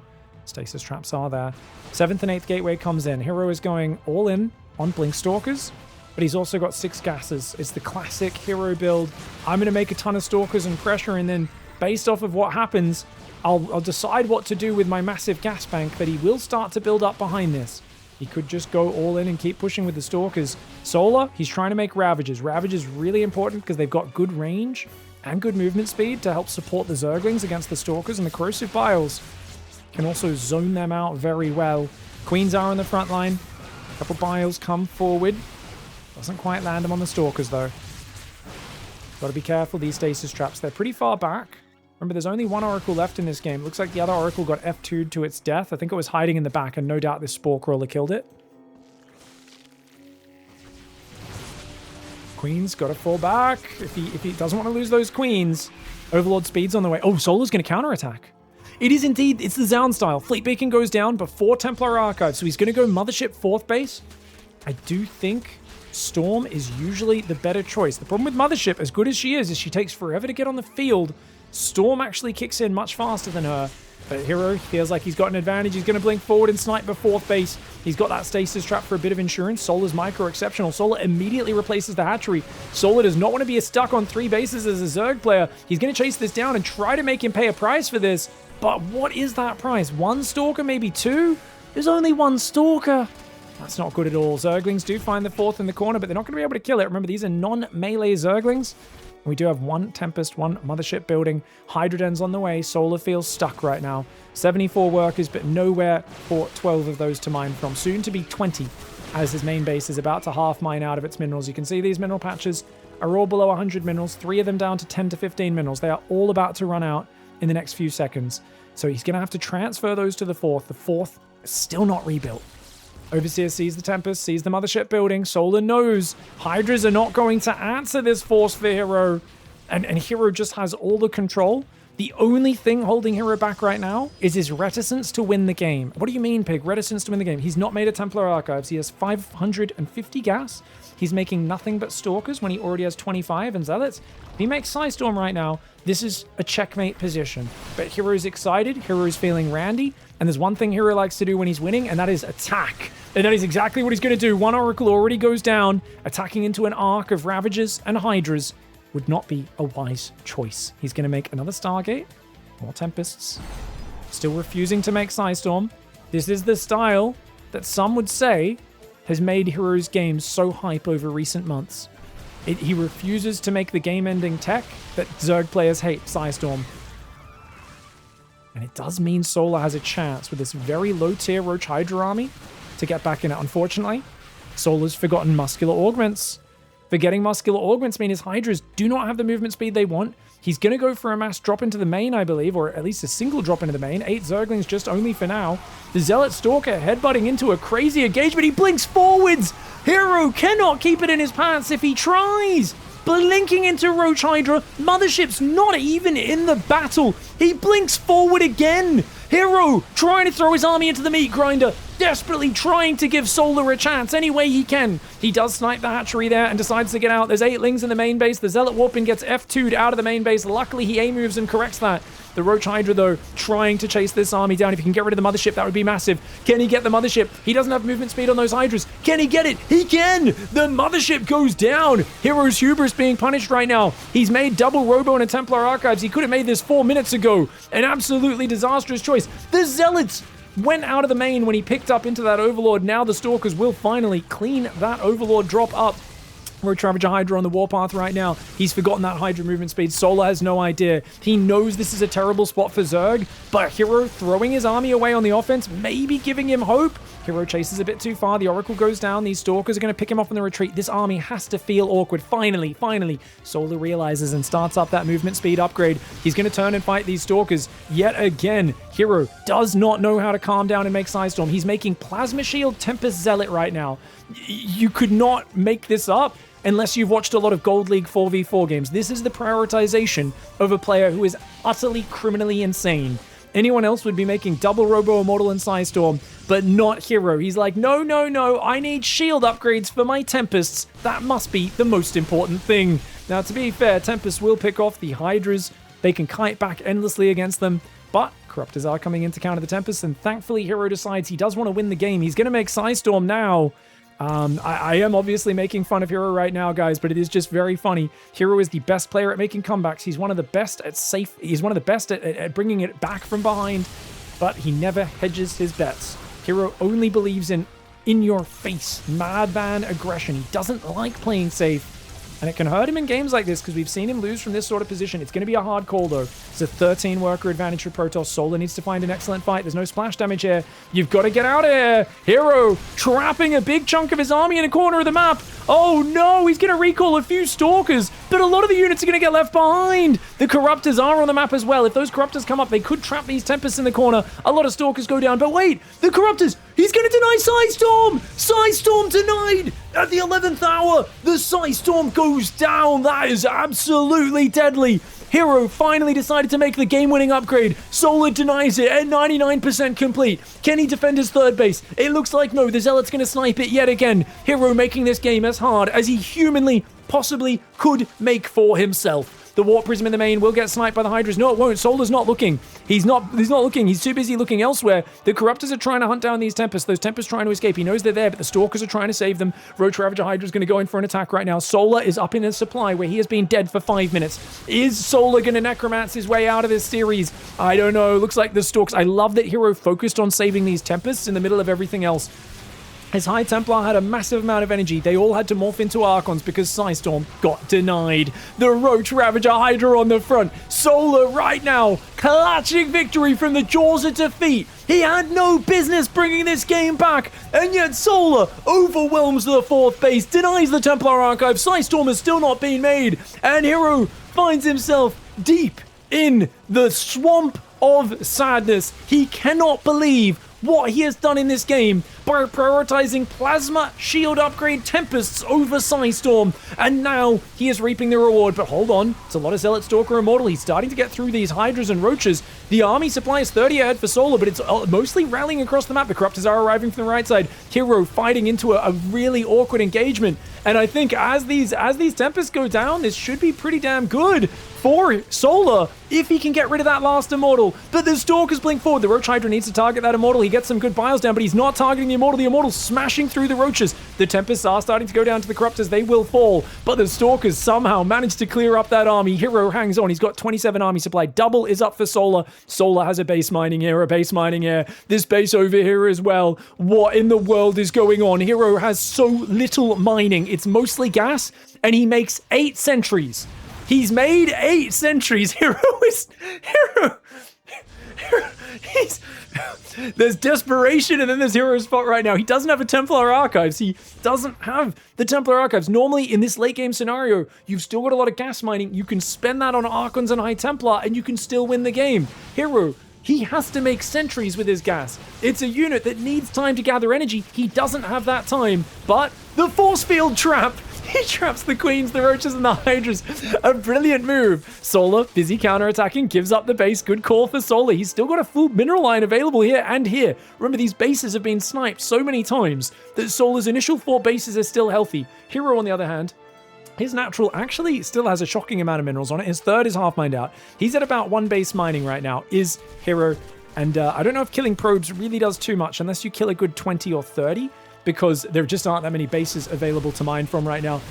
Stasis traps are there. 7th and 8th gateway comes in. Hero is going all in on Blink Stalkers, but he's also got 6 gases. It's the classic Hero build. I'm going to make a ton of Stalkers and pressure, and then based off of what happens, I'll decide what to do with my massive gas bank, but he will start to build up behind this. He could just go all in and keep pushing with the Stalkers. Solar, he's trying to make Ravages. Ravage is really important because they've got good range and good movement speed to help support the Zerglings against the Stalkers, and the Corrosive Biles can also zone them out very well. Queens are on the front line. A couple Biles come forward. Doesn't quite land them on the Stalkers, though. Got to be careful, these stasis traps. They're pretty far back. Remember, there's only 1 Oracle left in this game. Looks like the other Oracle got F2'd to its death. I think it was hiding in the back, and no doubt this Spore Crawler killed it. Queen's got to fall back. If he doesn't want to lose those Queens. Overlord speed's on the way. Oh, Solar's going to counterattack. It is indeed. It's the Zound style. Fleet Beacon goes down before Templar Archive, so he's going to go Mothership 4th base. I do think Storm is usually the better choice. The problem with Mothership, as good as she is she takes forever to get on the field. Storm actually kicks in much faster than her. But Hero feels like he's got an advantage. He's going to blink forward and snipe the 4th base. He's got that stasis trap for a bit of insurance. Solar's micro exceptional. Solar immediately replaces the hatchery. Solar does not want to be stuck on 3 bases as a Zerg player. He's going to chase this down and try to make him pay a price for this. But what is that price? 1 Stalker, maybe 2? There's only 1 Stalker. That's not good at all. Zerglings do find the 4th in the corner, but they're not going to be able to kill it. Remember, these are non-melee Zerglings. We do have 1 Tempest, 1 Mothership building. Hydroden's on the way. Solar feels stuck right now. 74 workers, but nowhere for 12 of those to mine from. Soon to be 20, as his main base is about to half mine out of its minerals. You can see these mineral patches are all below 100 minerals. 3 of them down to 10 to 15 minerals. They are all about to run out in the next few seconds. So he's going to have to transfer those to the 4th. The 4th is still not rebuilt. Overseer sees the Tempest, sees the Mothership building. Solar knows Hydras are not going to answer this force for Hero. And Hero just has all the control. The only thing holding Hero back right now is his reticence to win the game. What do you mean, Pig? Reticence to win the game? He's not made a Templar Archives. He has 550 gas. He's making nothing but Stalkers when he already has 25 and Zealots. If he makes Psystorm right now, this is a checkmate position. But Hero's excited. Hero's feeling randy. And there's one thing Hero likes to do when he's winning, and that is attack. And that is exactly what he's going to do. 1 Oracle already goes down. Attacking into an arc of Ravagers and Hydras would not be a wise choice. He's going to make another Stargate. More Tempests. Still refusing to make Psystorm. This is the style that some would say has made Hero's games so hype over recent months. He refuses to make the game-ending tech that Zerg players hate, Psystorm. And it does mean Solar has a chance with this very low tier Roach Hydra army to get back in it. Unfortunately, Solar's forgotten Muscular Augments. Forgetting Muscular Augments mean his Hydras do not have the movement speed they want. He's going to go for a mass drop into the main, I believe, or at least a single drop into the main. 8 Zerglings just only for now. The Zealot Stalker headbutting into a crazy engagement. He blinks forwards. Hero cannot keep it in his pants if he tries. Blinking into Roach Hydra. Mothership's not even in the battle. He blinks forward again. Hero trying to throw his army into the meat grinder. Desperately trying to give Solar a chance any way he can. He does snipe the hatchery there and decides to get out. There's 8 Lings in the main base. The Zealot Warping gets F2'd out of the main base. Luckily, he A moves and corrects that. The Roach Hydra, though, trying to chase this army down. If he can get rid of the Mothership, that would be massive. Can he get the Mothership? He doesn't have movement speed on those Hydras. Can he get it? He can! The Mothership goes down. Hero's hubris being punished right now. He's made double Robo and a Templar Archives. He could have made this 4 minutes ago. An absolutely disastrous choice. The Zealots went out of the main when he picked up into that Overlord. Now the Stalkers will finally clean that Overlord drop up. Roach Ravager Hydra on the warpath right now. He's forgotten that Hydra movement speed. Solar has no idea. He knows this is a terrible spot for Zerg, but Hero throwing his army away on the offense, maybe giving him hope. Hero chases a bit too far. The Oracle goes down. These Stalkers are going to pick him off in the retreat. This army has to feel awkward. Finally, Solar realizes and starts up that movement speed upgrade. He's going to turn and fight these Stalkers yet again. Hero does not know how to calm down and make Psystorm. He's making Plasma Shield Tempest Zealot right now. You could not make this up unless you've watched a lot of Gold League 4v4 games. This is the prioritization of a player who is utterly criminally insane. Anyone else would be making double Robo Immortal and Psystorm, but not Hero. He's like, no, I need shield upgrades for my Tempests. That must be the most important thing. Now, to be fair, Tempests will pick off the Hydras. They can kite back endlessly against them, but Corruptors are coming in to counter the Tempests, and thankfully Hero decides he does want to win the game. He's going to make Psystorm now. I am obviously making fun of Hero right now, guys, but it is just very funny. Hero is the best player at making comebacks. He's one of the best at He's one of the best at bringing it back from behind, but he never hedges his bets. Hero only believes in your face, madman aggression. He doesn't like playing safe. And it can hurt him in games like this because we've seen him lose from this sort of position. It's going to be a hard call, though. It's a 13 worker advantage for Protoss. Solar needs to find an excellent fight. There's no splash damage here. You've got to get out of here. Hero trapping a big chunk of his army in a corner of the map. Oh, no. He's going to recall a few Stalkers, but a lot of the units are going to get left behind. The Corruptors are on the map as well. If those Corruptors come up, they could trap these Tempests in the corner. A lot of Stalkers go down. But wait, the Corruptors, he's going to deny Psystorm. Psystorm denied at the 11th hour. The Psystorm goes down. That is absolutely deadly. Hero finally decided to make the game-winning upgrade. Solar denies it at 99% complete. Can he defend his third base? It looks like no. The Zealot's going to snipe it yet again. Hero making this game as hard as he humanly possibly could make for himself. The Warp Prism in the main will get sniped by the Hydras. No, it won't. Solar's not looking. He's not looking. He's too busy looking elsewhere. The Corruptors are trying to hunt down these Tempests. Those Tempests trying to escape. He knows they're there, but the Stalkers are trying to save them. Roach Ravager Hydra's going to go in for an attack right now. Solar is up in his supply where he has been dead for 5 minutes. Is Solar going to necromance his way out of this series? I don't know. Looks like the Stalks. I love that Hero focused on saving these Tempests in the middle of everything else. His High Templar had a massive amount of energy. They all had to morph into Archons because Psystorm got denied. The Roach Ravager Hydra on the front. Solar right now, clutching victory from the jaws of defeat. He had no business bringing this game back, and yet Solar overwhelms the fourth base, denies the Templar Archive. Psystorm has still not been made, and Hero finds himself deep in the swamp of sadness. He cannot believe what he has done in this game by prioritizing Plasma Shield Upgrade Tempests over Psystorm, and now he is reaping the reward. But hold on, it's a lot of Zealot Stalker Immortal. He's starting to get through these Hydras and Roaches. The army supply is 30 ahead for Solar, but it's mostly rallying across the map. The Corruptors are arriving from the right side. Hero fighting into a really awkward engagement, and I think as these Tempests go down, this should be pretty damn good for Solar if he can get rid of that last Immortal. But the Stalkers blink forward. The Roach Hydra needs to target that Immortal. He gets some good biles down, but he's not targeting the Immortal. The Immortal's smashing through the Roaches. The Tempests are starting to go down to the Corruptors. They will fall, but the Stalkers somehow managed to clear up that army. Hero hangs on. He's got 27 army supply. Double is up for Solar. Solar has a base mining here, This base over here as well. What in the world is going on? Hero has so little mining. It's mostly gas, and he makes 8 sentries. He's made 8 sentries. Hero There's desperation, and then there's hero spot right now. He doesn't have a Templar Archives. He doesn't have the Templar Archives. Normally, in this late game scenario, you've still got a lot of gas mining. You can spend that on Archons and High Templar, and you can still win the game. Hero, he has to make sentries with his gas. It's a unit that needs time to gather energy. He doesn't have that time, but the force field trap. He traps the queens, the roaches, and the hydras. A brilliant move. Solar, busy counterattacking, gives up the base. Good call for Solar. He's still got a full mineral line available here and here. Remember, these bases have been sniped so many times that Solar's initial 4 bases are still healthy. Hero, on the other hand, his natural actually still has a shocking amount of minerals on it. His third is half mined out. He's at about 1 base mining right now, is Hero. And I don't know if killing probes really does too much unless you kill a good 20 or 30. Because there just aren't that many bases available to mine from right now.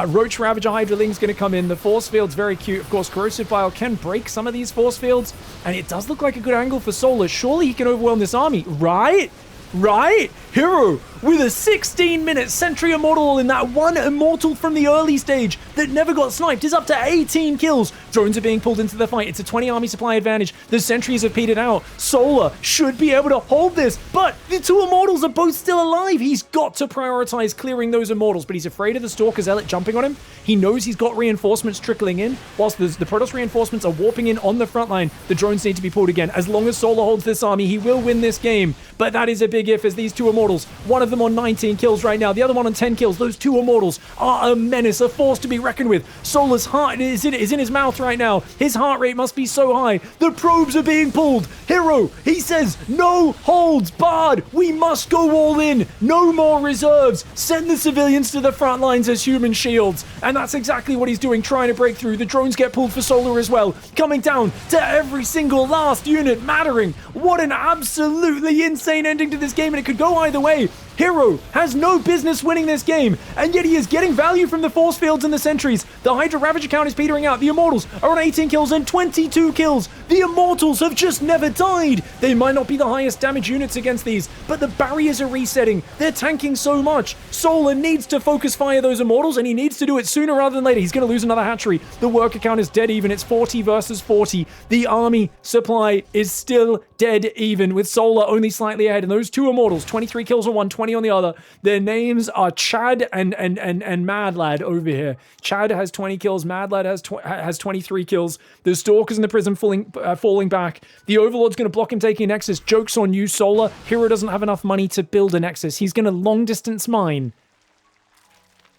Roach Ravager Hydraling's going to come in. The force field's very cute. Of course, Corrosive Bile can break some of these force fields, and it does look like a good angle for Solar. Surely he can overwhelm this army, right? Right? Hero with a 16-minute Sentry Immortal in that one Immortal from the early stage that never got sniped is up to 18 kills. Drones are being pulled into the fight. It's a 20 army supply advantage. The sentries have petered out. Solar should be able to hold this, but the 2 Immortals are both still alive. He's got to prioritize clearing those Immortals, but he's afraid of the Stalker Zealot jumping on him. He knows he's got reinforcements trickling in. Whilst the Protoss reinforcements are warping in on the front line, the drones need to be pulled again. As long as Solar holds this army, he will win this game, but that is a big if, as these 2 Immortals, one of them on 19 kills right now, the other one on 10 kills. Those 2 Immortals are a menace, a force to be reckoned with. Solar's heart is in his mouth right now. His heart rate must be so high. The probes are being pulled. Hero, he says, no holds barred. We must go all in. No more reserves. Send the civilians to the front lines as human shields. And that's exactly what he's doing, trying to break through. The drones get pulled for Solar as well. Coming down to every single last unit mattering. What an absolutely insane ending to this game, and it could go either way. Hero has no business winning this game, and yet he is getting value from the force fields and the sentries. The Hydra Ravager count is petering out. The Immortals are on 18 kills and 22 kills. The Immortals have just never died. They might not be the highest damage units against these, but the barriers are resetting. They're tanking so much. Solar needs to focus fire those Immortals, and he needs to do it sooner rather than later. He's going to lose another hatchery. The worker count is dead even. It's 40 versus 40. The army supply is still dead even, with Solar only slightly ahead. And those 2 Immortals, 23 kills on one, 20 on the other. Their names are Chad and Mad Lad over here. Chad has 20 kills. Mad Lad has 23 kills. The Stalkers in the Prism falling back. The Overlord's going to block him taking a Nexus. Joke's on you, Solar. Hero doesn't have enough money to build a Nexus. He's going to long distance mine.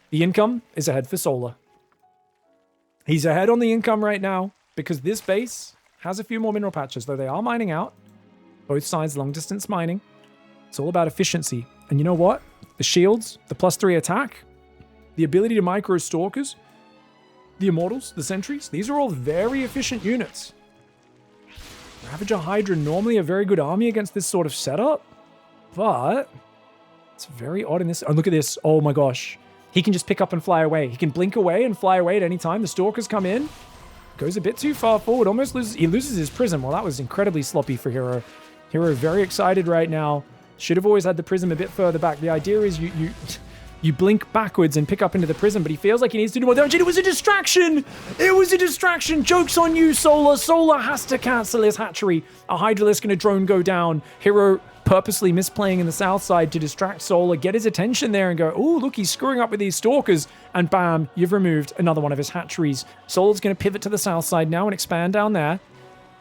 The income is ahead for Solar. He's ahead on the income right now because this base has a few more mineral patches, though they are mining out. Both sides long distance mining. It's all about efficiency. And you know what? The shields, the +3 attack, the ability to micro Stalkers, the Immortals, the Sentries, these are all very efficient units. Ravager Hydra, normally a very good army against this sort of setup, but it's very odd in this. Oh, look at this. Oh my gosh. He can just pick up and fly away. He can blink away and fly away at any time. The Stalkers come in. Goes a bit too far forward. Almost loses. He loses his Prism. Well, that was incredibly sloppy for Hero. Hero very excited right now. Should have always had the Prism a bit further back. The idea is you blink backwards and pick up into the Prism, but he feels like he needs to do more damage. It was a distraction! It was a distraction! Joke's on you, Solar! Solar has to cancel his hatchery. A Hydralisk and a drone go down. Hero purposely misplaying in the south side to distract Solar, get his attention there and go, oh, look, he's screwing up with these Stalkers. And bam, you've removed another one of his hatcheries. Solar's going to pivot to the south side now and expand down there.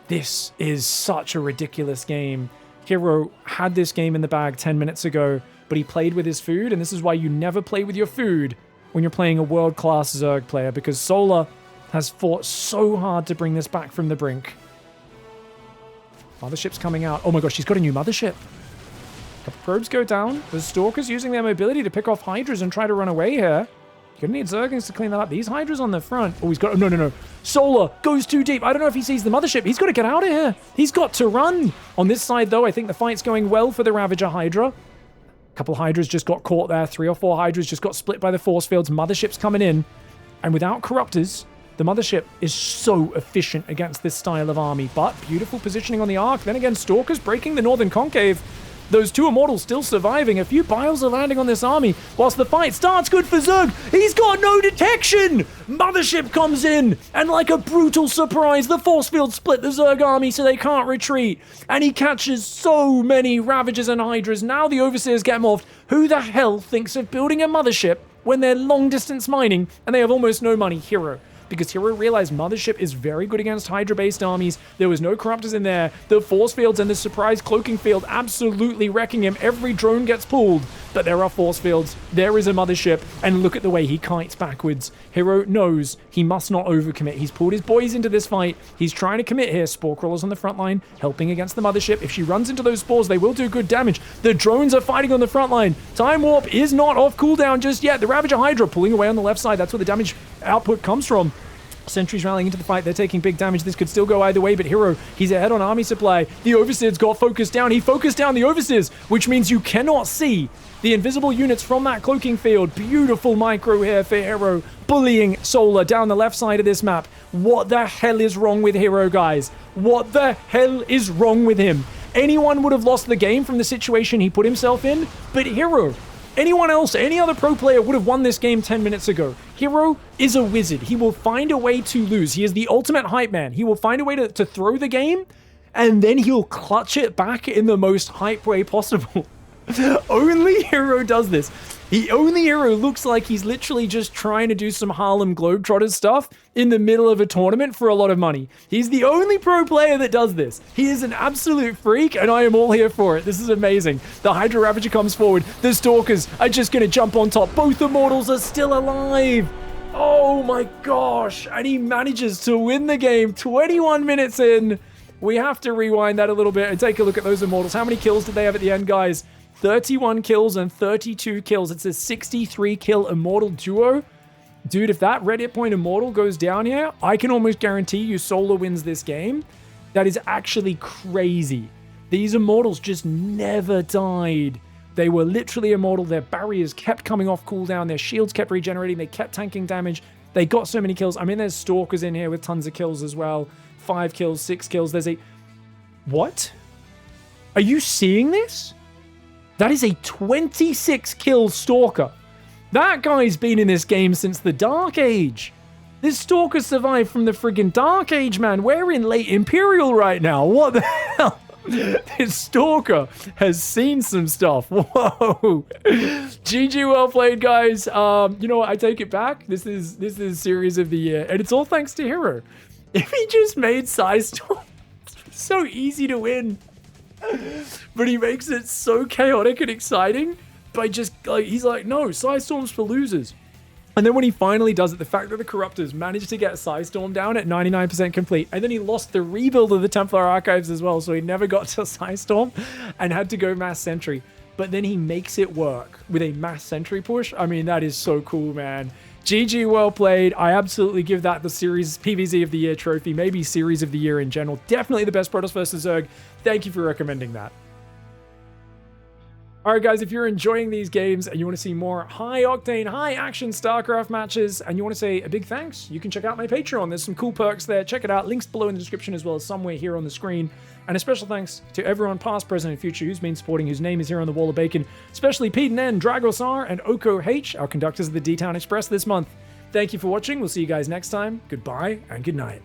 This is such a ridiculous game. Hero had this game in the bag 10 minutes ago, but he played with his food, and this is why you never play with your food when you're playing a world-class Zerg player, because Solar has fought so hard to bring this back from the brink. Mothership's coming out. Oh my gosh, he's got a new mothership. Couple probes go down. The Stalkers using their mobility to pick off Hydras and try to run away here. You're gonna need Zerglings to clean that up. These Hydras on the front. Oh, he's got... Oh, no. Solar goes too deep. I don't know if he sees the mothership. He's got to get out of here. He's got to run. On this side, though, I think the fight's going well for the Ravager Hydra. A couple Hydras just got caught there. 3 or 4 Hydras just got split by the force fields. Mothership's coming in. And without Corruptors, the Mothership is so efficient against this style of army. But beautiful positioning on the arc. Then again, Stalkers breaking the Northern Concave. Those 2 Immortals still surviving. A few Biles are landing on this army. Whilst the fight starts good for Zerg, he's got no detection! Mothership comes in, and like a brutal surprise, the force field split the Zerg army so they can't retreat. And he catches so many Ravagers and Hydras. Now the Overseers get morphed. Who the hell thinks of building a Mothership when they're long-distance mining and they have almost no money? Hero. Because Hero realized Mothership is very good against Hydra-based armies. There was no Corruptors in there. The Force Fields and the Surprise Cloaking Field absolutely wrecking him. Every drone gets pulled. But there are Force Fields. There is a Mothership. And look at the way he kites backwards. Hero knows he must not overcommit. He's pulled his boys into this fight. He's trying to commit here. Spore Crawlers on the front line, helping against the Mothership. If she runs into those spores, they will do good damage. The drones are fighting on the front line. Time Warp is not off cooldown just yet. The Ravager Hydra pulling away on the left side. That's where the damage output comes from. Sentries rallying into the fight. They're taking big damage. This could still go either way, but Hero, he's ahead on army supply. The Overseers got focused down. He focused down the Overseers, which means you cannot see the invisible units from that cloaking field. Beautiful micro here for Hero, bullying Solar down the left side of this map. What the hell is wrong with Hero, guys? What the hell is wrong with him? Anyone would have lost the game from the situation he put himself in, but Hero, anyone else, any other pro player would have won this game 10 minutes ago. Hero is a wizard. He will find a way to lose. He is the ultimate hype man. He will find a way to throw the game, and then he'll clutch it back in the most hype way possible. Only Hero does this. Only Hero looks like he's literally just trying to do some Harlem Globetrotters stuff in the middle of a tournament for a lot of money. He's the only pro player that does this. He is an absolute freak, and I am all here for it. This is amazing. The Hydra Ravager comes forward. The Stalkers are just going to jump on top. Both Immortals are still alive. Oh my gosh. And he manages to win the game 21 minutes in. We have to rewind that a little bit and take a look at those Immortals. How many kills did they have at the end, guys? 31 kills and 32 kills. It's a 63 kill Immortal duo. Dude, if that red hit point Immortal goes down here, I can almost guarantee you Solar wins this game. That is actually crazy. These Immortals just never died. They were literally immortal. Their barriers kept coming off cooldown. Their shields kept regenerating. They kept tanking damage. They got so many kills. I mean, there's Stalkers in here with tons of kills as well. 5 kills, 6 kills. There's a... What? Are you seeing this? That is a 26 kill Stalker. That guy's been in this game since the Dark Age. This Stalker survived from the friggin' Dark Age, man. We're in late Imperial right now. What the hell? This Stalker has seen some stuff. Whoa. GG, well played, guys. You know what? I take it back. This is Series of the Year, and it's all thanks to Hero. If he just made Psystorm, it's so easy to win. But he makes it so chaotic and exciting by just, like, he's like, no, Psystorm's for losers. And then when he finally does it, the fact that the Corruptors managed to get Psystorm down at 99% complete, and then he lost the rebuild of the Templar Archives as well, so he never got to Psystorm and had to go Mass Sentry. But then he makes it work with a Mass Sentry push. I mean, that is so cool, man. GG, well played. I absolutely give that the Series PvZ of the Year trophy, maybe Series of the Year in general. Definitely the best Protoss versus Zerg. Thank you for recommending that. Alright guys, if you're enjoying these games and you want to see more high-octane, high-action StarCraft matches, and you want to say a big thanks, you can check out my Patreon. There's some cool perks there. Check it out. Links below in the description as well as somewhere here on the screen. And a special thanks to everyone past, present, and future who's been supporting, whose name is here on the Wall of Bacon, especially Pete and N, Dragosar, and Oko H, our conductors of the D-Town Express this month. Thank you for watching. We'll see you guys next time. Goodbye and good night.